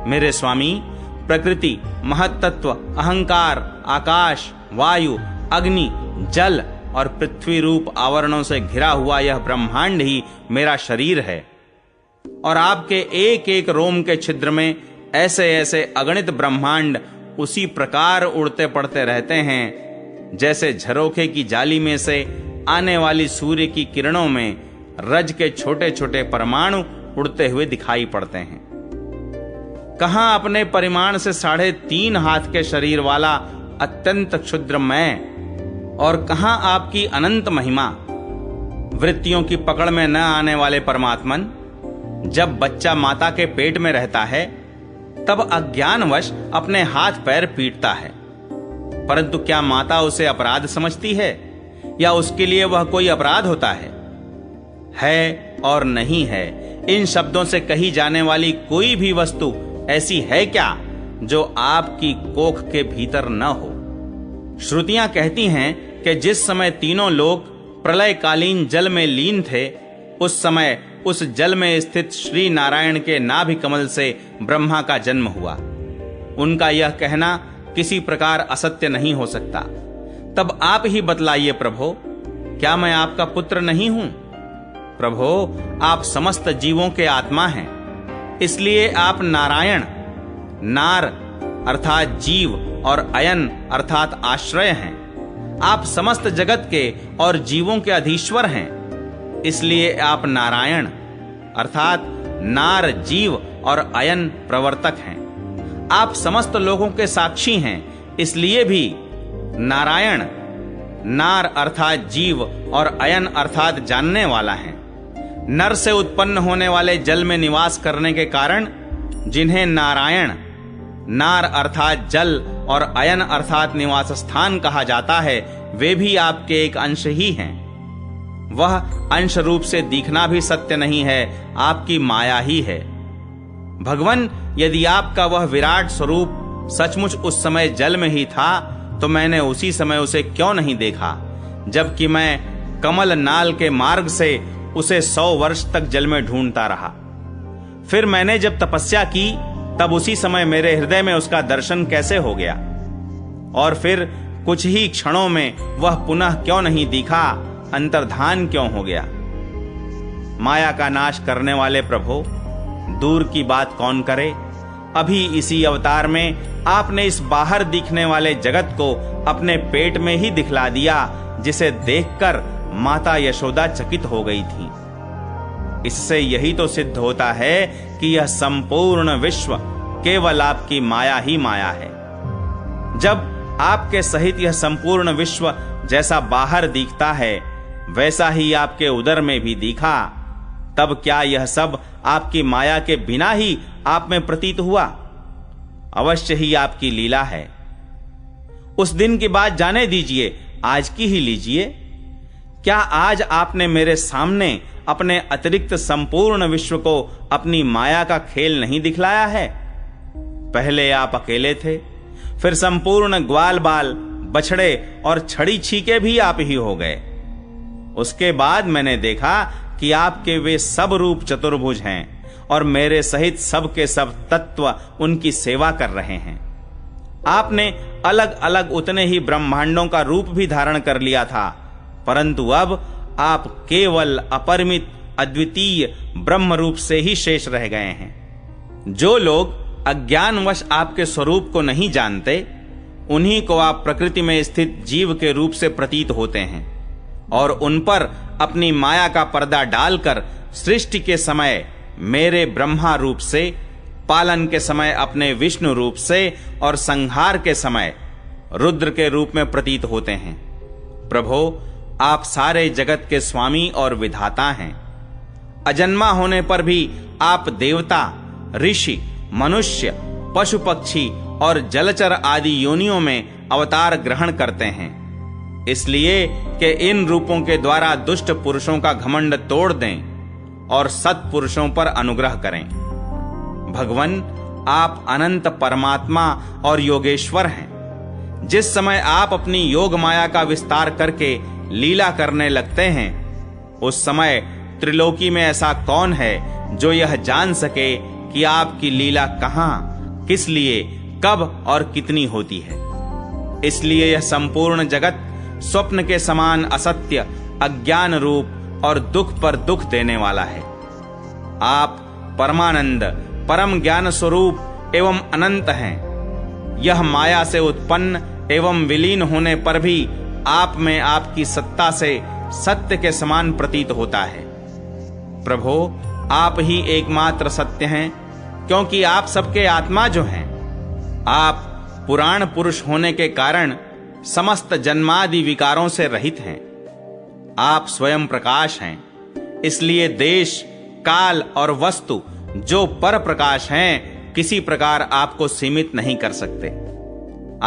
मेरे स्वामी, प्रकृति, महत्तत्व, अहंकार, आकाश, वायु, अग्नि, जल और पृथ्वी रूप आवरणों से घिरा हुआ यह ब्रह्मांड ही मेरा शरीर है और आपके एक एक रोम के छिद्र में ऐसे ऐसे अगणित ब्रह्मांड उसी प्रकार उड़ते पड़ते रहते हैं जैसे झरोखे की जाली में से आने वाली सूर्य की किरणों में रज के छोटे छोटे परमाणु उड़ते हुए दिखाई पड़ते हैं। कहां अपने परिमाण से 3.5 हाथ के शरीर वाला अत्यंत क्षुद्र मैं और कहां आपकी अनंत महिमा। वृत्तियों की पकड़ में न आने वाले परमात्मन, जब बच्चा माता के पेट में रहता है तब अज्ञानवश अपने हाथ पैर पीटता है, परंतु क्या माता उसे अपराध समझती है या उसके लिए वह कोई अपराध होता है और नहीं है। इन शब्दों से कही जाने वाली कोई भी वस्तु ऐसी है क्या जो आपकी कोख के भीतर न हो? श्रुतियां कहती हैं कि जिस समय तीनों लोग प्रलयकालीन जल में लीन थे, उस समय उस जल में स्थित श्री नारायण के नाभि कमल से ब्रह्मा का जन्म हुआ। उनका यह कहना किसी प्रकार असत्य नहीं हो सकता। तब आप ही बतलाइए प्रभो, क्या मैं आपका पुत्र नहीं हूं? प्रभो, आप समस्त जीवों के आत्मा हैं, इसलिए आप नारायण, नार अर्थात जीव और अयन अर्थात आश्रय हैं। आप समस्त जगत के और जीवों के अधीश्वर हैं, इसलिए आप नारायण अर्थात नार, जीव और अयन प्रवर्तक हैं। आप समस्त लोगों के साक्षी हैं, इसलिए भी नारायण, नार अर्थात जीव और अयन अर्थात जानने वाला है। नर से उत्पन्न होने वाले जल में निवास करने के कारण जिन्हें नारायण, नार अर्थात जल और अयन अर्थात निवास स्थान कहा जाता है, वे भी आपके एक अंश ही हैं। वह अंश रूप से दिखना भी सत्य नहीं है, आपकी माया ही है। भगवान, यदि आपका वह विराट स्वरूप सचमुच उस समय जल में ही था, तो मैंने उसी समय उसे क्यों नहीं देखा, जबकि मैं कमल नाल के मार्ग से उसे 100 वर्ष तक जल में ढूंढता रहा। फिर मैंने जब तपस्या की, तब उसी समय मेरे हृदय में उसका दर्शन कैसे हो गया, और फिर कुछ ही क्षणों में वह पुनः क्यों नहीं दिखा, अंतर्धान क्यों हो गया? माया का नाश करने वाले प्रभु, दूर की बात कौन करे, अभी इसी अवतार में आपने इस बाहर दिखने वाले जगत को अपने पेट में ही दिखला दिया, जिसे देखकर माता यशोदा चकित हो गई थी। इससे यही तो सिद्ध होता है कि यह संपूर्ण विश्व केवल आपकी माया ही माया है। जब आपके सहित यह संपूर्ण विश्व जैसा बाहर दिखता है, वैसा ही आपके उदर में भी दिखा, तब क्या यह सब आपकी माया के बिना ही आप में प्रतीत हुआ? अवश्य ही आपकी लीला है। उस दिन की बात जाने दीजिए, आज की ही लीजिए। क्या आज आपने मेरे सामने अपने अतिरिक्त संपूर्ण विश्व को अपनी माया का खेल नहीं दिखलाया है? पहले आप अकेले थे, फिर संपूर्ण ग्वाल बाल, बछड़े और छड़ी छीके भी आप ही हो गए। उसके बाद मैंने देखा कि आपके वे सब रूप चतुर्भुज हैं और मेरे सहित सब के सब तत्व उनकी सेवा कर रहे हैं। आपने अलग अलग उतने ही ब्रह्मांडों का रूप भी धारण कर लिया था, परंतु अब आप केवल अपरिमित अद्वितीय ब्रह्म रूप से ही शेष रह गए हैं। जो लोग अज्ञानवश आपके स्वरूप को नहीं जानते, उन्हीं को आप प्रकृति में स्थित जीव के रूप से प्रतीत होते हैं और उन पर अपनी माया का पर्दा डालकर सृष्टि के समय मेरे ब्रह्मा रूप से, पालन के समय अपने विष्णु रूप से और संहार के समय रुद्र के रूप में प्रतीत होते हैं। प्रभो, आप सारे जगत के स्वामी और विधाता हैं। अजन्मा होने पर भी आप देवता, ऋषि, मनुष्य, पशु पक्षी और जलचर आदि योनियों में अवतार ग्रहण करते हैं, इसलिए कि इन रूपों के द्वारा दुष्ट पुरुषों का घमंड तोड़ दें और सत्पुरुषों पर अनुग्रह करें। भगवान, आप अनंत परमात्मा और योगेश्वर हैं। जिस समय आप अपनी योग माया का विस्तार करके लीला करने लगते हैं, उस समय त्रिलोकी में ऐसा कौन है जो यह जान सके कि आपकी लीला कहां, किस लिए, कब और कितनी होती है। इसलिए यह संपूर्ण जगत स्वप्न के समान असत्य, अज्ञान रूप और दुख पर दुख देने वाला है। आप परमानंद, परम ज्ञान स्वरूप एवं अनंत हैं। यह माया से उत्पन्न एवं विलीन होने पर भी आप में आपकी सत्ता से सत्य के समान प्रतीत होता है। प्रभो, आप ही एकमात्र सत्य हैं, क्योंकि आप सबके आत्मा जो हैं। आप पुराण पुरुष होने के कारण समस्त जन्मादि विकारों से रहित हैं। आप स्वयं प्रकाश हैं, इसलिए देश, काल और वस्तु जो पर प्रकाश हैं, किसी प्रकार आपको सीमित नहीं कर सकते।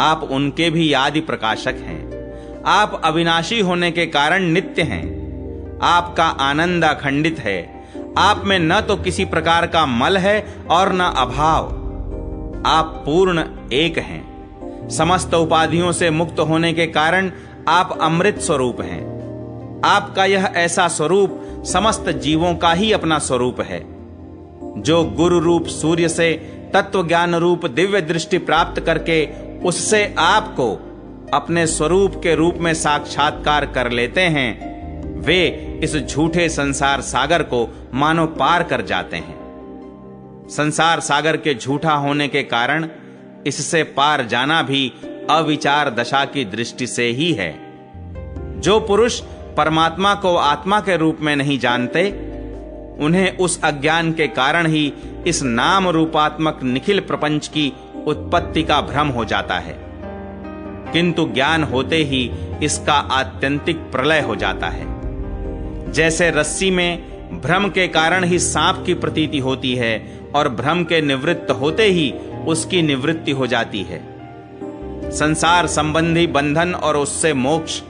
आप उनके भी आदि प्रकाशक हैं। आप अविनाशी होने के कारण नित्य हैं। आपका आनंद अखंडित है। आप में न तो किसी प्रकार का मल है और न अभाव। आप पूर्ण एक हैं। समस्त उपाधियों से मुक्त होने के कारण आप अमृत स्वरूप हैं। आपका यह ऐसा स्वरूप समस्त जीवों का ही अपना स्वरूप है। जो गुरु रूप सूर्य से तत्व ज्ञान रूप दिव्य दृष्टि प्राप्त करके उससे आपको अपने स्वरूप के रूप में साक्षात्कार कर लेते हैं, वे इस झूठे संसार सागर को मानो पार कर जाते हैं। संसार सागर के झूठा होने के कारण इससे पार जाना भी अविचार दशा की दृष्टि से ही है। जो पुरुष परमात्मा को आत्मा के रूप में नहीं जानते, उन्हें उस अज्ञान के कारण ही इस नाम रूपात्मक निखिल प्रपंच की उत्पत्ति का भ्रम हो जाता है, किंतु ज्ञान होते ही इसका आत्यंतिक प्रलय हो जाता है। जैसे रस्सी में भ्रम के कारण ही सांप की प्रतीति होती है और भ्रम के निवृत्त होते ही उसकी निवृत्ति हो जाती है। संसार संबंधी बंधन और उससे मोक्ष,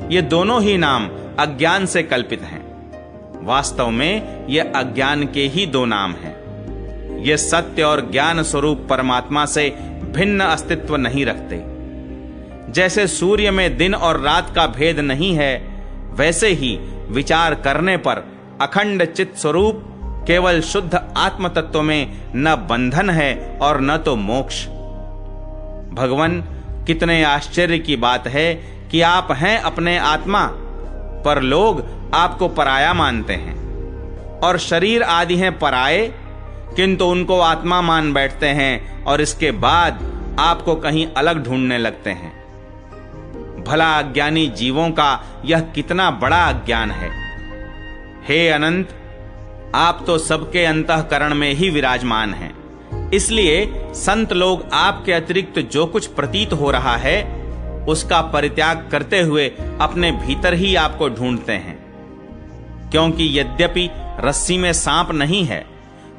ये दोनों ही नाम अज्ञान से कल्पित हैं। वास्तव में ये अज्ञान के ही दो नाम हैं। ये सत्य और ज्ञान स्वरूप परमात्मा से भिन्न अस्तित्व नहीं रखते। जैसे सूर्य में दिन और रात का भेद नहीं है, वैसे ही विचार करने पर अखंड चित्त स्वरूप केवल शुद्ध आत्म तत्व में न बंधन है और न तो मोक्ष। भगवान, कितने आश्चर्य की बात है कि आप हैं अपने आत्मा, पर लोग आपको पराया मानते हैं, और शरीर आदि हैं पराये, किंतु उनको आत्मा मान बैठते हैं और इसके बाद आपको कहीं अलग ढूंढने लगते हैं। भला अज्ञानी जीवों का यह कितना बड़ा अज्ञान है। हे अनंत, आप तो सबके अंतःकरण में ही विराजमान हैं। इसलिए संत लोग आपके अतिरिक्त जो कुछ प्रतीत हो रहा है उसका परित्याग करते हुए अपने भीतर ही आपको ढूंढते हैं। क्योंकि यद्यपि रस्सी में सांप नहीं है,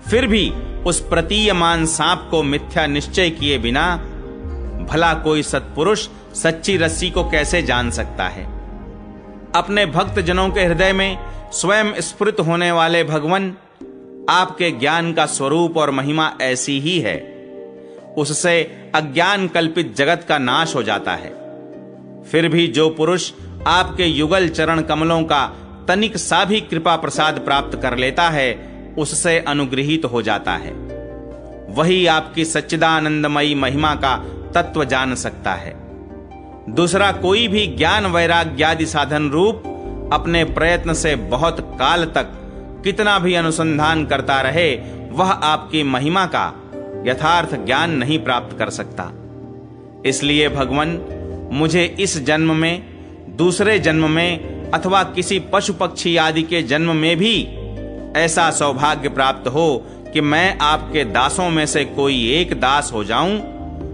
फिर भी उस प्रतीयमान सांप को मिथ्या निश्चय किए बिना भला कोई सत्पुरुष सच्ची रस्सी को कैसे जान सकता है। अपने भक्त जनों के हृदय में स्वयं स्फुरित होने वाले भगवान, आपके ज्ञान का स्वरूप और महिमा ऐसी ही है, उससे अज्ञान कल्पित जगत का नाश हो जाता है। फिर भी जो पुरुष आपके युगल चरण कमलों का तनिक सा भी कृपा प्रसाद प्राप्त कर लेता है, उससे अनुग्रहित हो जाता है। वही आपकी सच्चिदानंदमयी महिमा का तत्व जान सकता है। दूसरा कोई भी ज्ञान वैराग्यादि साधन रूप अपने प्रयत्न से बहुत काल तक कितना भी अनुसंधान करता रहे, वह आपकी महिमा का यथार्थ ज्ञान नहीं प्राप्त कर सकता। इसलिए भगवान, मुझे इस जन्म में, दूसरे जन्म में अथवा किसी पशु पक्षी आदि के जन्म में भी ऐसा सौभाग्य प्राप्त हो कि मैं आपके दासों में से कोई एक दास हो जाऊं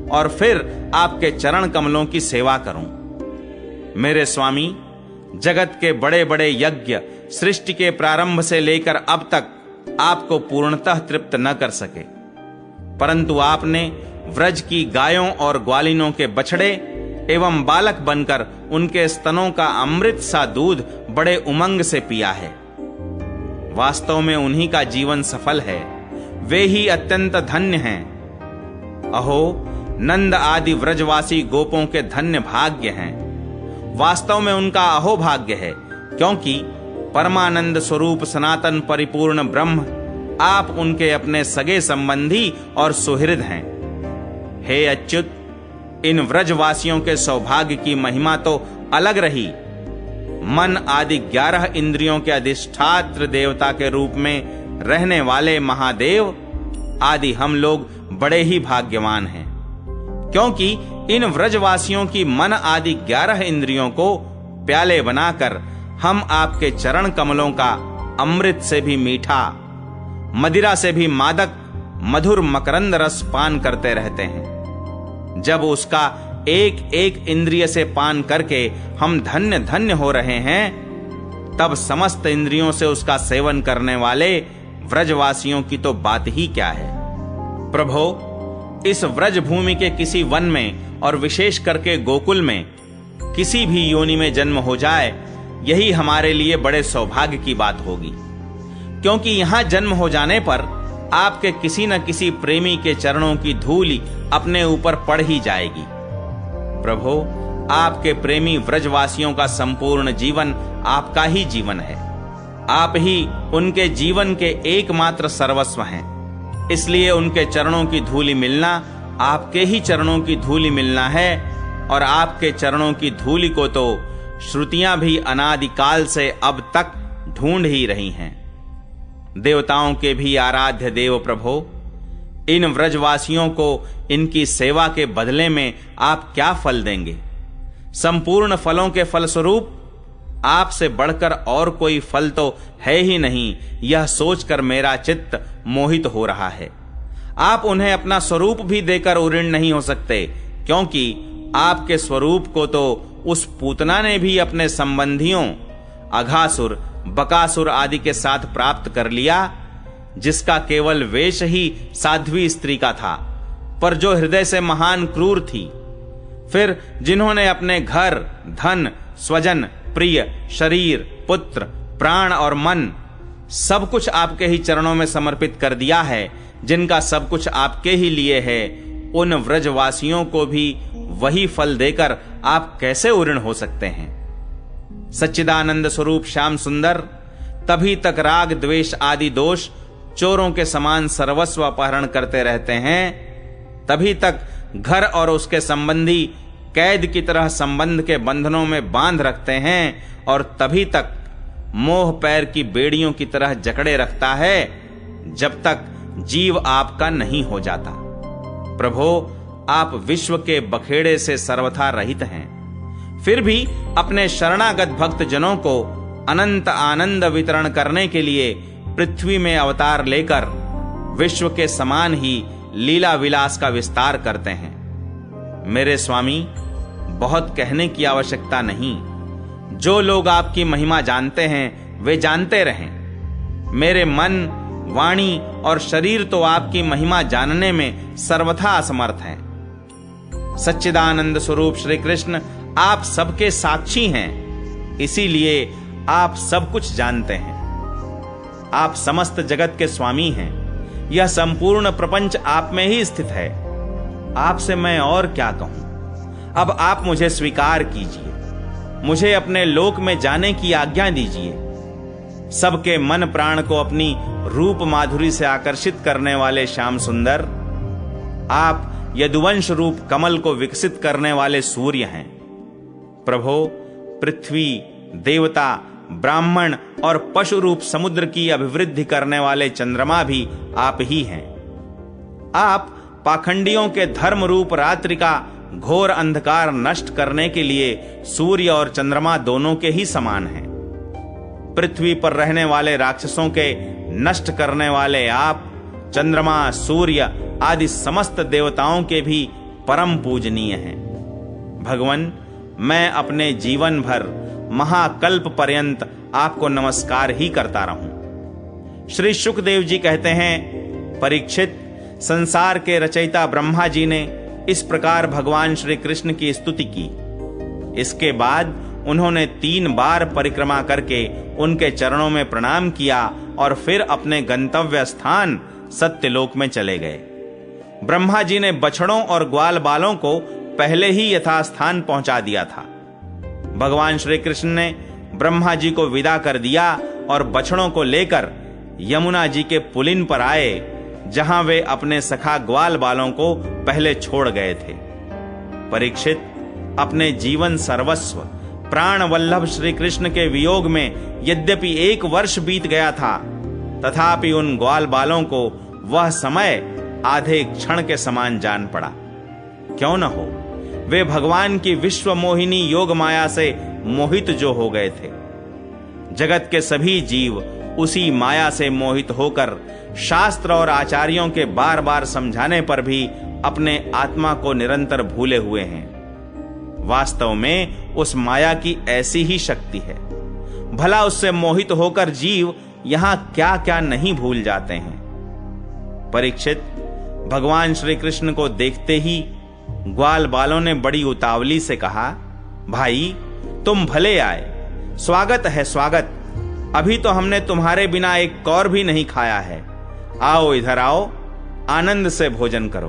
और फिर आपके चरण कमलों की सेवा करूं। मेरे स्वामी, जगत के बड़े बड़े यज्ञ सृष्टि के प्रारंभ से लेकर अब तक आपको पूर्णतः तृप्त न कर सके, परंतु आपने व्रज की गायों और ग्वालिनों के बछड़े एवं बालक बनकर उनके स्तनों का अमृत सा दूध बड़े उमंग से पिया है। वास्तव में उन्हीं का जीवन सफल है, वे ही अत्यंत धन्य हैं। अहो, नंद आदि व्रजवासी गोपों के धन्य भाग्य हैं। वास्तव में उनका अहो भाग्य है, क्योंकि परमानंद स्वरूप सनातन परिपूर्ण ब्रह्म आप उनके अपने सगे संबंधी और सुहृद हैं। हे अच्युत, इन व्रजवासियों के सौभाग्य की महिमा तो अलग रही। मन आदि 11 इंद्रियों के अधिष्ठात्र देवता के रूप में रहने वाले महादेव आदि हम लोग बड़े ही भाग्यवान हैं, क्योंकि इन व्रजवासियों की मन आदि 11 इंद्रियों को प्याले बनाकर हम आपके चरण कमलों का अमृत से भी मीठा, मदिरा से भी मादक मधुर मकरंद रस पान करते रहते हैं। जब उसका एक एक इंद्रिय से पान करके हम धन्य धन्य हो रहे हैं, तब समस्त इंद्रियों से उसका सेवन करने वाले व्रजवासियों की तो बात ही क्या है। प्रभो, इस व्रज भूमि के किसी वन में और विशेष करके गोकुल में किसी भी योनि में जन्म हो जाए, यही हमारे लिए बड़े सौभाग्य की बात होगी। क्योंकि यहां जन्म हो जाने पर आपके किसी न किसी प्रेमी के चरणों की धूल अपने ऊपर पड़ ही जाएगी। प्रभु, आपके प्रेमी व्रजवासियों का संपूर्ण जीवन आपका ही जीवन है। आप ही उनके जीवन के एकमात्र सर्वस्व हैं। इसलिए उनके चरणों की धूलि मिलना आपके ही चरणों की धूलि मिलना है, और आपके चरणों की धूलि को तो श्रुतियां भी अनादिकाल से अब तक ढूंढ ही रही हैं। देवताओं के भी आराध्य देव प्रभो, इन व्रजवासियों को इनकी सेवा के बदले में आप क्या फल देंगे? संपूर्ण फलों के फलस्वरूप आपसे बढ़कर और कोई फल तो है ही नहीं, यह सोचकर मेरा चित्त मोहित हो रहा है। आप उन्हें अपना स्वरूप भी देकर उऋण नहीं हो सकते, क्योंकि आपके स्वरूप को तो उस पूतना ने भी अपने संबंधियों अघासुर, बकासुर आदि के साथ प्राप्त कर लिया, जिसका केवल वेश ही साध्वी स्त्री का था, पर जो हृदय से महान क्रूर थी। फिर जिन्होंने अपने घर, धन, स्वजन, प्रिय, शरीर, पुत्र, प्राण और मन सब कुछ आपके ही चरणों में समर्पित कर दिया है, जिनका सब कुछ आपके ही लिए है, उन व्रजवासियों को भी वही फल देकर आप कैसे उऋण हो सकते हैं? सच्चिदानंद स्वरूप श्याम सुंदर तभी तक राग, द्वेष आदि दोष चोरों के समान सर्वस्व अपहरण करते रहते हैं, तभी तक घर और उसके संबंधी कैद की तरह संबंध के बंधनों में बांध रखते हैं, और तभी तक मोह पैर की बेड़ियों की तरह जकड़े रखता है, जब तक जीव आपका नहीं हो जाता। प्रभो, आप विश्व के बखेड़े से सर्वथा रहित हैं, फिर भी अपने शरणागत भक्त जनों को अनंत आनंद वितरण करने के लिए पृथ्वी में अवतार लेकर विश्व के समान ही लीला विलास का विस्तार करते हैं। मेरे स्वामी, बहुत कहने की आवश्यकता नहीं। जो लोग आपकी महिमा जानते हैं वे जानते रहें। मेरे मन, वाणी और शरीर तो आपकी महिमा जानने में सर्वथा असमर्थ हैं। सच्चिदानंद स्वरूप श्री कृष्ण आप सबके साक्षी हैं, इसीलिए आप सब कुछ जानते हैं। आप समस्त जगत के स्वामी हैं। यह संपूर्ण प्रपंच आप में ही स्थित है। आपसे मैं और क्या कहूं? अब आप मुझे स्वीकार कीजिए, मुझे अपने लोक में जाने की आज्ञा दीजिए। सबके मन प्राण को अपनी रूप माधुरी से आकर्षित करने वाले श्याम सुंदर, आप यदुवंश रूप कमल को विकसित करने वाले सूर्य हैं। प्रभो, पृथ्वी, देवता, ब्राह्मण और पशु रूप समुद्र की अभिवृद्धि करने वाले चंद्रमा भी आप ही हैं। आप पाखंडियों के धर्म रूप रात्रि का घोर अंधकार नष्ट करने के लिए सूर्य और चंद्रमा दोनों के ही समान हैं। पृथ्वी पर रहने वाले राक्षसों के नष्ट करने वाले आप चंद्रमा, सूर्य आदि समस्त देवताओं के भी परम पूजनीय हैं। भगवान, मैं अपने जीवन भर महाकल्प पर्यंत आपको नमस्कार ही करता रहूं। श्री शुकदेव जी कहते हैं, परीक्षित, संसार के रचयिता ब्रह्मा जी ने इस प्रकार भगवान श्री कृष्ण की स्तुति की। इसके बाद उन्होंने 3 बार परिक्रमा करके उनके चरणों में प्रणाम किया और फिर अपने गंतव्य स्थान सत्यलोक में चले गए। ब्रह्मा जी ने बछड़ों और ग्वाल बालों को पहले ही यथास्थान पहुंचा दिया था। भगवान श्री कृष्ण ने ब्रह्मा जी को विदा कर दिया और बछड़ों को लेकर यमुना जी के पुलिन पर आए, जहां वे अपने सखा ग्वाल बालों को पहले छोड़ गए थे। परीक्षित, अपने जीवन सर्वस्व प्राण वल्लभ श्री कृष्ण के वियोग में यद्यपि 1 वर्ष बीत गया था, तथापि उन ग्वाल बालों को वह समय आधे क्षण के समान जान पड़ा। क्यों न हो, वे भगवान की विश्व मोहिनी योग माया से मोहित जो हो गए थे। जगत के सभी जीव उसी माया से मोहित होकर शास्त्र और आचार्यों के बार बार समझाने पर भी अपने आत्मा को निरंतर भूले हुए हैं। वास्तव में उस माया की ऐसी ही शक्ति है। भला उससे मोहित होकर जीव यहां क्या क्या नहीं भूल जाते हैं। परीक्षित, भगवान श्री कृष्ण को देखते ही ग्वाल बालों ने बड़ी उतावली से कहा, भाई तुम भले आए, स्वागत है स्वागत। अभी तो हमने तुम्हारे बिना एक कौर भी नहीं खाया है। आओ इधर आओ, आनंद से भोजन करो।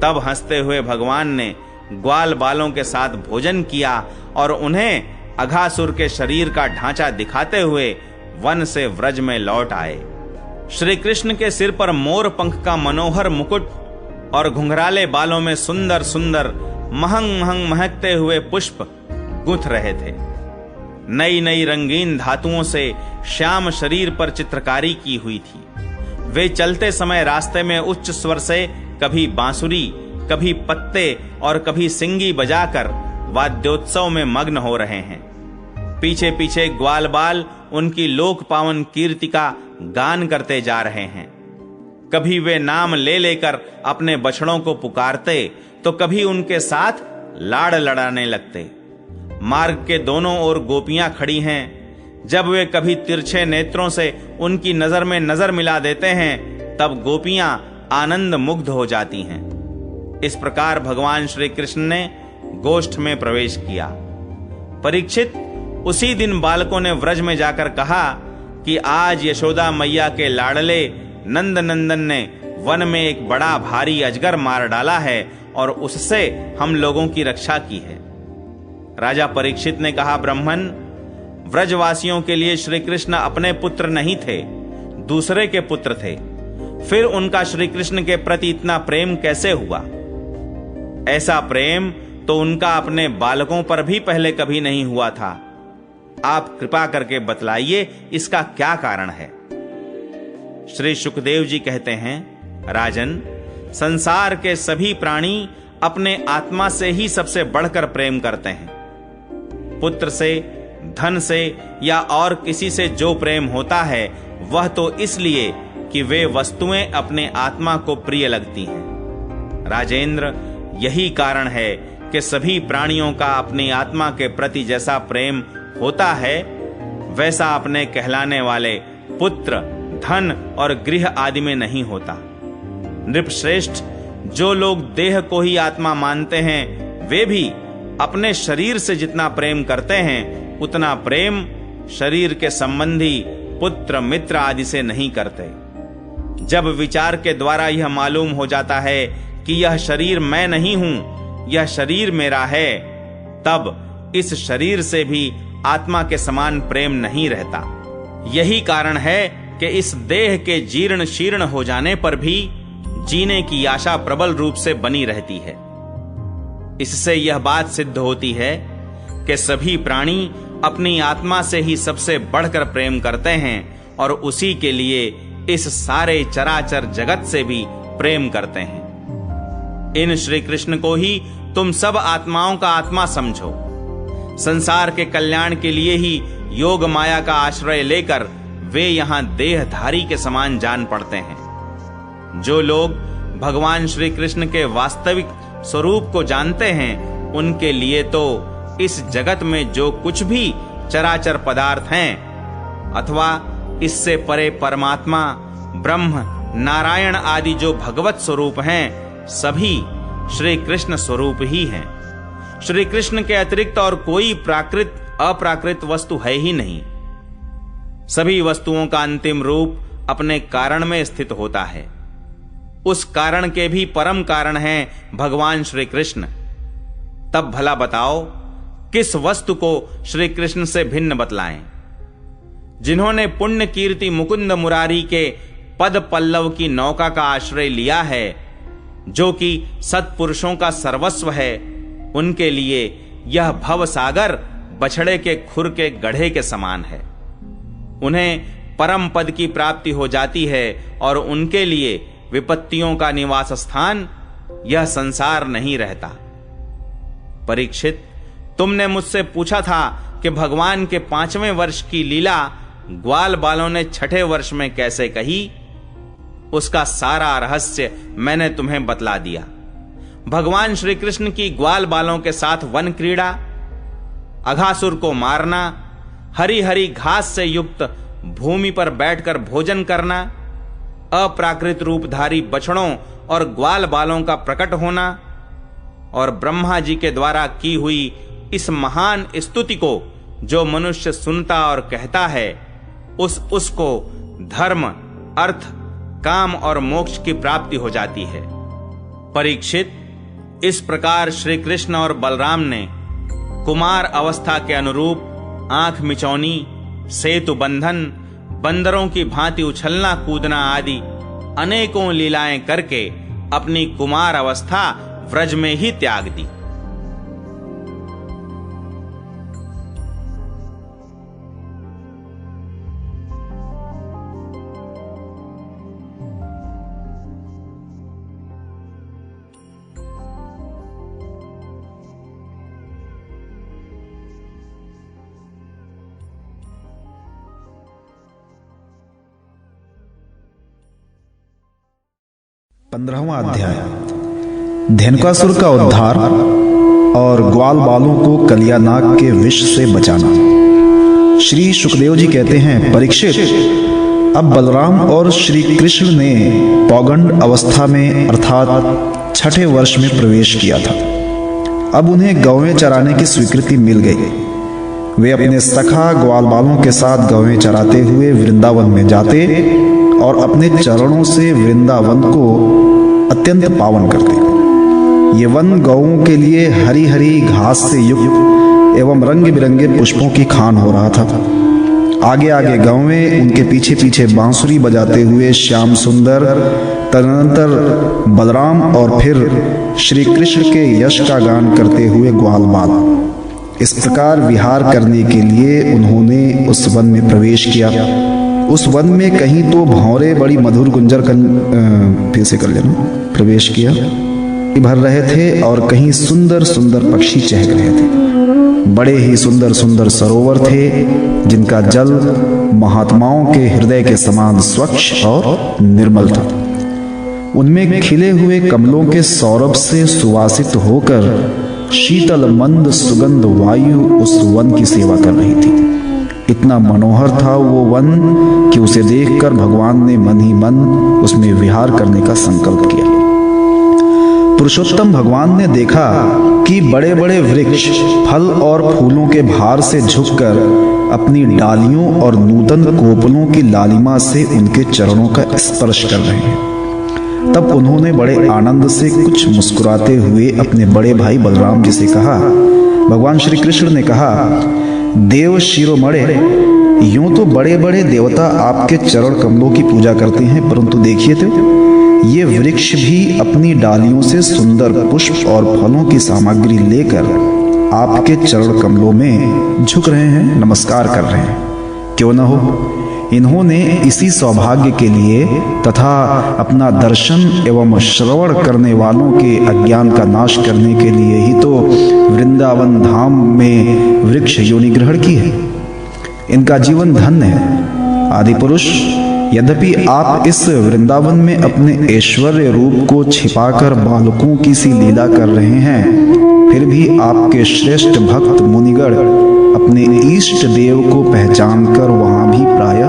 तब हंसते हुए भगवान ने ग्वाल बालों के साथ भोजन किया और उन्हें अघासुर के शरीर का ढांचा दिखाते हुए वन से व्रज में लौट आए। श्री कृष्ण के सिर पर मोर पंख का मनोहर मुकुट और घुंघराले बालों में सुंदर सुंदर महंग महंग महकते हुए पुष्प गूंथ रहे थे। नई नई रंगीन धातुओं से श्याम शरीर पर चित्रकारी की हुई थी। वे चलते समय रास्ते में उच्च स्वर से कभी बांसुरी, कभी पत्ते और कभी सिंगी बजाकर वाद्योत्सव में मग्न हो रहे हैं। पीछे पीछे ग्वाल बाल उनकी लोक पावन कीर्ति का गान करते जा रहे हैं। कभी वे नाम ले लेकर अपने बछड़ों को पुकारते तो कभी उनके साथ लाड़ लड़ाने लगते। मार्ग के दोनों ओर गोपियां खड़ी हैं। जब वे कभी तिरछे नेत्रों से उनकी नजर में नजर मिला देते हैं तब गोपियां आनंद मुग्ध हो जाती हैं। इस प्रकार भगवान श्री कृष्ण ने गोष्ठ में प्रवेश किया। परीक्षित, उसी दिन बालकों ने व्रज में जाकर कहा कि आज यशोदा मैया के लाडले नंद नंदन ने वन में एक बड़ा भारी अजगर मार डाला है और उससे हम लोगों की रक्षा की है। राजा परीक्षित ने कहा, ब्राह्मण, व्रजवासियों के लिए श्री कृष्ण अपने पुत्र नहीं थे, दूसरे के पुत्र थे। फिर उनका श्री कृष्ण के प्रति इतना प्रेम कैसे हुआ? ऐसा प्रेम तो उनका अपने बालकों पर भी पहले कभी नहीं हुआ था। आप कृपा करके बतलाइए इसका क्या कारण है? श्री सुखदेव जी कहते हैं, राजन, संसार के सभी प्राणी अपने आत्मा से ही सबसे बढ़कर प्रेम करते हैं। पुत्र से, धन से या और किसी से जो प्रेम होता है वह तो इसलिए कि वे वस्तुएं अपने आत्मा को प्रिय लगती हैं। राजेंद्र, यही कारण है कि सभी प्राणियों का अपनी आत्मा के प्रति जैसा प्रेम होता है वैसा अपने कहलाने वाले पुत्र, धन और गृह आदि में नहीं होता। नृपश्रेष्ठ, जो लोग देह को ही आत्मा मानते हैं वे भी अपने शरीर से जितना प्रेम करते हैं उतना प्रेम शरीर के संबंधी पुत्र, मित्र आदि से नहीं करते। जब विचार के द्वारा यह मालूम हो जाता है कि यह शरीर मैं नहीं हूं, यह शरीर मेरा है, तब इस शरीर से भी आत्मा के समान प्रेम नहीं रहता। यही कारण है कि इस देह के जीर्ण शीर्ण हो जाने पर भी जीने की आशा प्रबल रूप से बनी रहती है। इससे यह बात सिद्ध होती है कि सभी प्राणी अपनी आत्मा से ही सबसे बढ़कर प्रेम करते हैं और उसी के लिए इस सारे चराचर जगत से भी प्रेम करते हैं। इन श्री कृष्ण को ही तुम सब आत्माओं का आत्मा समझो। संसार के कल्याण के लिए ही योग माया का आश्रय लेकर वे यहां देहधारी के समान जान पड़ते हैं। जो लोग भगवान श्री कृष्ण के वास्तविक स्वरूप को जानते हैं उनके लिए तो इस जगत में जो कुछ भी चराचर पदार्थ हैं अथवा इससे परे परमात्मा, ब्रह्म, नारायण आदि जो भगवत स्वरूप हैं सभी श्री कृष्ण स्वरूप ही हैं। श्री कृष्ण के अतिरिक्त और कोई प्राकृत अप्राकृत वस्तु है ही नहीं। सभी वस्तुओं का अंतिम रूप अपने कारण में स्थित होता है। उस कारण के भी परम कारण हैं भगवान श्री कृष्ण। तब भला बताओ किस वस्तु को श्री कृष्ण से भिन्न बतलाएं? जिन्होंने पुण्य कीर्ति मुकुंद मुरारी के पद पल्लव की नौका का आश्रय लिया है, जो कि सत्पुरुषों का सर्वस्व है, उनके लिए यह भव सागर बछड़े के खुर के गढ़े के समान है। उन्हें परम पद की प्राप्ति हो जाती है और उनके लिए विपत्तियों का निवास स्थान यह संसार नहीं रहता। परीक्षित, तुमने मुझसे पूछा था कि भगवान के 5वें वर्ष की लीला ग्वाल बालों ने 6ठे वर्ष में कैसे कही। उसका सारा रहस्य मैंने तुम्हें बतला दिया। भगवान श्री कृष्ण की ग्वाल बालों के साथ वन क्रीड़ा, अघासुर को मारना, हरी हरी घास से युक्त भूमि पर बैठकर भोजन करना, अप्राकृत रूपधारी बछड़ों और ग्वाल बालों का प्रकट होना और ब्रह्मा जी के द्वारा की हुई इस महान स्तुति को जो मनुष्य सुनता और कहता है उसको धर्म, अर्थ, काम और मोक्ष की प्राप्ति हो जाती है। परीक्षित, इस प्रकार श्री कृष्ण और बलराम ने कुमार अवस्था के अनुरूप आंख मिचौनी, सेतु बंधन, बंदरों की भांति उछलना कूदना आदि अनेकों लीलाएं करके अपनी कुमार अवस्था व्रज में ही त्याग दी। पंद्रहवां अध्याय। धेनुकासुर का उद्धार और ग्वाल बालों को कलियानाग के विष से बचाना। श्री सुखदेव जी कहते हैं, परीक्षित, अब बलराम और श्री कृष्ण ने पौगंड अवस्था में अर्थात छठे वर्ष में प्रवेश किया था। अब उन्हें गौवें चराने की स्वीकृति मिल गई। वे अपने सखा ग्वाल बालों के साथ गौवें चराते हुए वृंदावन में जाते और अपने चरणों से वृंदावन को अत्यंत पावन करते। ये वन गौओं के लिए हरी हरी घास से युक्त एवं रंग बिरंगे पुष्पों की खान हो रहा था। आगे आगे गौवें, उनके पीछे पीछे बांसुरी बजाते हुए श्याम सुंदर, तदनंतर बलराम और फिर श्री कृष्ण के यश का गान करते हुए ग्वाल बाल। इस प्रकार विहार करने के लिए उन्होंने उस वन में प्रवेश किया। उस वन में कहीं तो भौरे बड़ी मधुर गुंजर प्रवेश किया भर रहे थे और कहीं सुंदर सुंदर पक्षी चहक रहे थे। बड़े ही सुंदर सुंदर सरोवर थे जिनका जल महात्माओं के हृदय के समान स्वच्छ और निर्मल था। उनमें खिले हुए कमलों के सौरभ से सुवासित होकर शीतल मंद सुगंध वायु उस वन की सेवा कर रही थी। इतना मनोहर था वो वन कि उसे देखकर भगवान ने मन ही मन उसमें विहार करने का संकल्प किया। पुरुषोत्तम भगवान ने देखा कि बड़े बड़े वृक्ष फल और फूलों के भार से झुककर अपनी डालियों और नूतन कोपलों की लालिमा से उनके चरणों का स्पर्श कर रहे हैं। तब उन्होंने बड़े आनंद से कुछ मुस्कुराते हुए अपने बड़े भाई बलराम जी से कहा। भगवान श्री कृष्ण ने कहा, देव शिरोमणे, यूं तो बड़े बड़े देवता आपके चरण कमलों की पूजा करते हैं, परंतु देखिए तो ये वृक्ष भी अपनी डालियों से सुंदर पुष्प और फलों की सामग्री लेकर आपके चरण कमलों में झुक रहे हैं, नमस्कार कर रहे हैं। क्यों न हो, इन्होंने इसी सौभाग्य के लिए तथा अपना दर्शन एवं श्रवण करने वालों के अज्ञान का नाश करने के लिए ही तो वृंदावन धाम में वृक्ष योनि ग्रहण की है। इनका जीवन धन्य है। आदि पुरुष, यद्यपि आप इस वृंदावन में अपने ऐश्वर्य रूप को छिपाकर बालकों की सी लीला कर रहे हैं, फिर भी आपके श्रेष्ठ भक्त मुनिगण अपने इष्ट देव को पहचानकर वहां भी प्रायः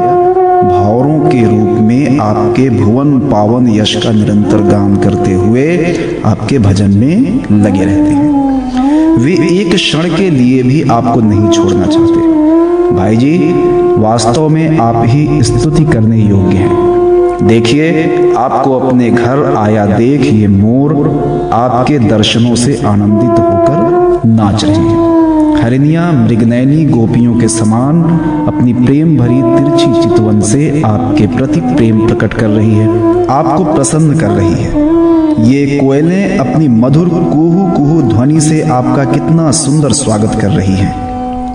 भौरों के रूप में आपके भुवन पावन यश का निरंतर गान करते हुए आपके भजन में लगे रहते हैं। वे एक क्षण के लिए भी आपको नहीं छोड़ना चाहते। भाई जी, वास्तव में आप ही स्तुति करने योग्य हैं। देखिए, आपको अपने घर आया देख ये मोर आपके दर्शनों से आनंदित होकर नाच रहे हैं। हरिणियां मृगनयनी गोपियों के समान अपनी प्रेम भरी तिरछी चितवन से आपके प्रति प्रेम प्रकट कर रही है, आपको प्रसन्न कर रही है। ये कोयलें अपनी मधुर कुहू कुहू ध्वनि से आपका कितना सुंदर स्वागत कर रही हैं।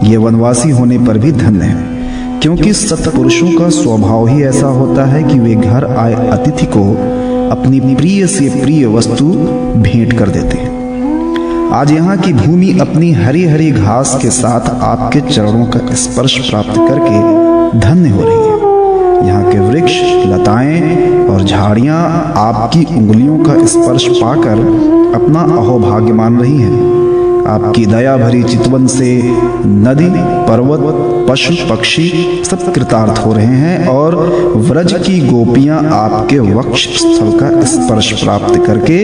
ये वनवासी होने पर भी धन्य है, क्योंकि सत्पुरुषों का स्वभाव ही ऐसा होता है कि वे घर आए अतिथि को अपनी प्रिय से प्रिय वस्तु भेंट कर देते हैं। आज यहाँ की भूमि अपनी हरी हरी घास के साथ आपके चरणों का स्पर्श प्राप्त करके धन्य हो रही है। यहाँ के वृक्ष, लताएं और झाड़ियां आपकी उंगलियों का स्पर्श पाकर अपना अहोभाग्य मान रही हैं। आपकी दया भरी चितवन से नदी, पर्वत, पशु पक्षी सब कृतार्थ हो रहे हैं और व्रज की गोपियां आपके वक्ष स्थल का स्पर्श प्राप्त करके,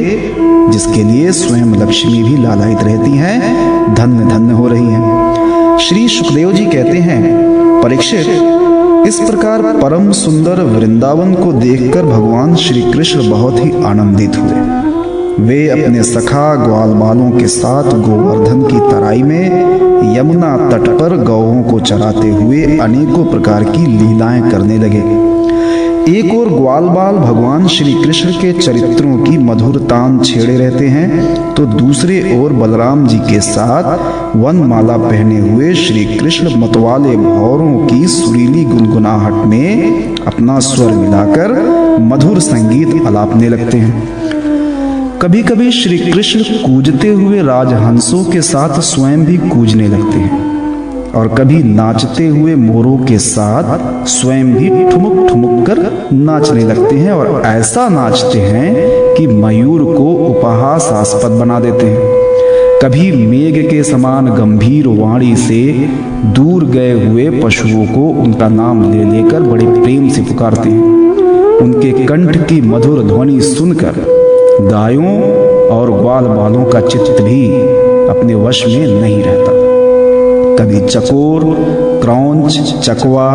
जिसके लिए स्वयं लक्ष्मी भी लालायित रहती हैं, धन्य धन्य हो रही हैं। श्री सुखदेव जी कहते हैं, परीक्षित, इस प्रकार परम सुंदर वृंदावन को देखकर भगवान श्री कृष्ण बहुत ही आनंदित हुए। वे अपने सखा ग्वाल बालों के साथ गोवर्धन की तराई में यमुना तट पर गौओं को चराते हुए अनेकों प्रकार की लीलाएं करने लगे। एक ओर ग्वाल बाल भगवान श्री कृष्ण के चरित्रों की मधुर तान छेड़े रहते हैं, तो दूसरे ओर बलराम जी के साथ वनमाला पहने हुए श्री कृष्ण मतवाले भौरों की सुरीली गुनगुनाहट में अपना स्वर मिलाकर मधुर संगीत अलापने लगते हैं। कभी कभी श्री कृष्ण कूजते हुए राजहंसों के साथ स्वयं भी कूजने लगते हैं और कभी नाचते हुए मोरों के साथ स्वयं भी ठुमुक ठुमुक कर नाचने लगते हैं और ऐसा नाचते हैं कि मयूर को उपहासास्पद बना देते हैं। कभी मेघ के समान गंभीर वाणी से दूर गए हुए पशुओं को उनका नाम ले लेकर बड़े प्रेम से पुकारते हैं। उनके कंठ की मधुर ध्वनि सुनकर गायों और ग्वाल बालों का चित्त भी अपने वश में नहीं रहता। कभी चकोर, क्रौंच, चकवा,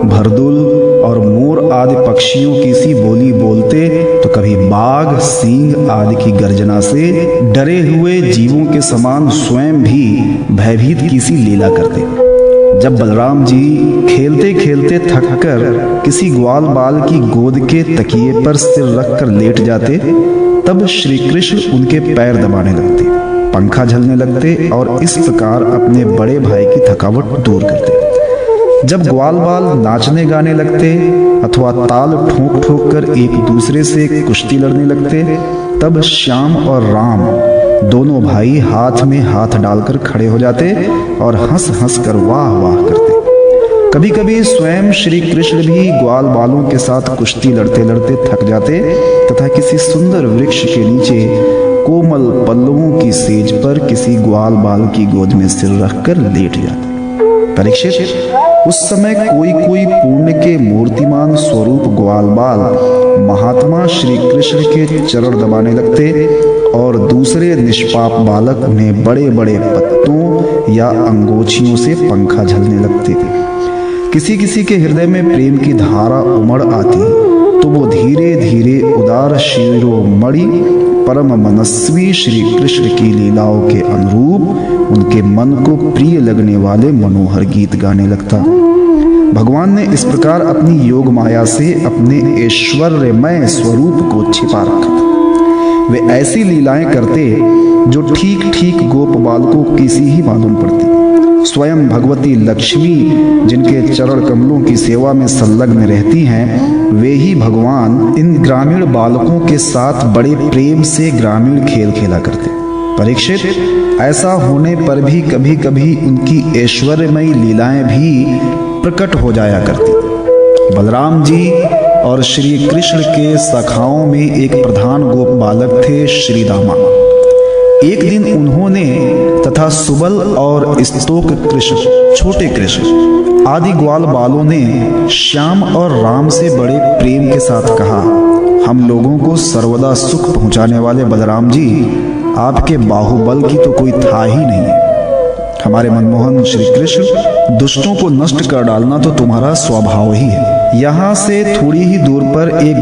भरदुल और मोर आदि पक्षियों की सी बोली बोलते, तो कभी बाघ, सिंह आदि की गर्जना से डरे हुए जीवों के समान स्वयं भी भयभीत की सी लीला करते। जब बलराम जी खेलते खेलते थककर किसी ग्वाल बाल की गोद के तकिए पर सिर रखकर लेट जाते, तब श्री कृष्ण उनके पैर दबाने लगते, पंखा झलने लगते और इस प्रकार अपने बड़े भाई की थकावट दूर करते। जब ग्वाल बाल नाचने गाने लगते अथवा ताल ठोक ठोक कर एक दूसरे से कुश्ती लड़ने लगते, तब श्याम और राम दोनों भाई हाथ में हाथ डालकर खड़े हो जाते और हंस हंस कर वाह वाह करते। कभी कभी स्वयं श्री कृष्ण भी ग्वाल बालों के साथ कुश्ती लड़ते लड़ते थक जाते तथा किसी सुंदर वृक्ष के नीचे कोमल पल्लवों की सेज पर किसी ग्वाल बाल की गोद में सिर रखकर लेट जाते। परीक्षित, उस समय कोई कोई पुण्य के मूर्तिमान स्वरूप ग्वाल बाल महात्मा श्री कृष्ण के चरण दबाने लगते और दूसरे निष्पाप बालक उन्हें बड़े बड़े पत्तों या अंगोछियों से पंखा झलने लगते। किसी किसी के हृदय में प्रेम की धारा उमड़ आती तो वो धीरे धीरे उदार शिरोमणि परम मनस्वी श्री कृष्ण की लीलाओं के अनुरूप उनके मन को प्रिय लगने वाले मनोहर गीत गाने लगता। भगवान ने इस प्रकार अपनी योग माया से अपने ऐश्वर्यमय स्वरूप को छिपा रखा था। वे ऐसी लीलाएं करते जो ठीक ठीक गोप बालकों की सी ही मालूम पड़ती। स्वयं भगवती लक्ष्मी जिनके चरण कमलों की सेवा में संलग्न रहती हैं, वे ही भगवान इन ग्रामीण बालकों के साथ बड़े प्रेम से ग्रामीण खेल खेला करते। परीक्षित, ऐसा होने पर भी कभी कभी उनकी ऐश्वर्यमयी लीलाएं भी प्रकट हो जाया करती। बलराम जी और श्री कृष्ण के सखाओं में एक प्रधान गोप बालक थे श्रीदामा। एक दिन उन्होंने तथा सुबल और स्तोक कृष्ण, छोटे कृष्ण आदि ग्वाल बालों ने श्याम और राम से बड़े प्रेम के साथ कहा, हम लोगों को सर्वदा सुख पहुंचाने वाले बलराम जी, आपके बाहुबल की तो कोई था ही नहीं। हमारे मनमोहन श्री कृष्ण, दुष्टों को नष्ट कर डालना तो तुम्हारा स्वभाव ही है। यहाँ से थोड़ी ही दूर पर एक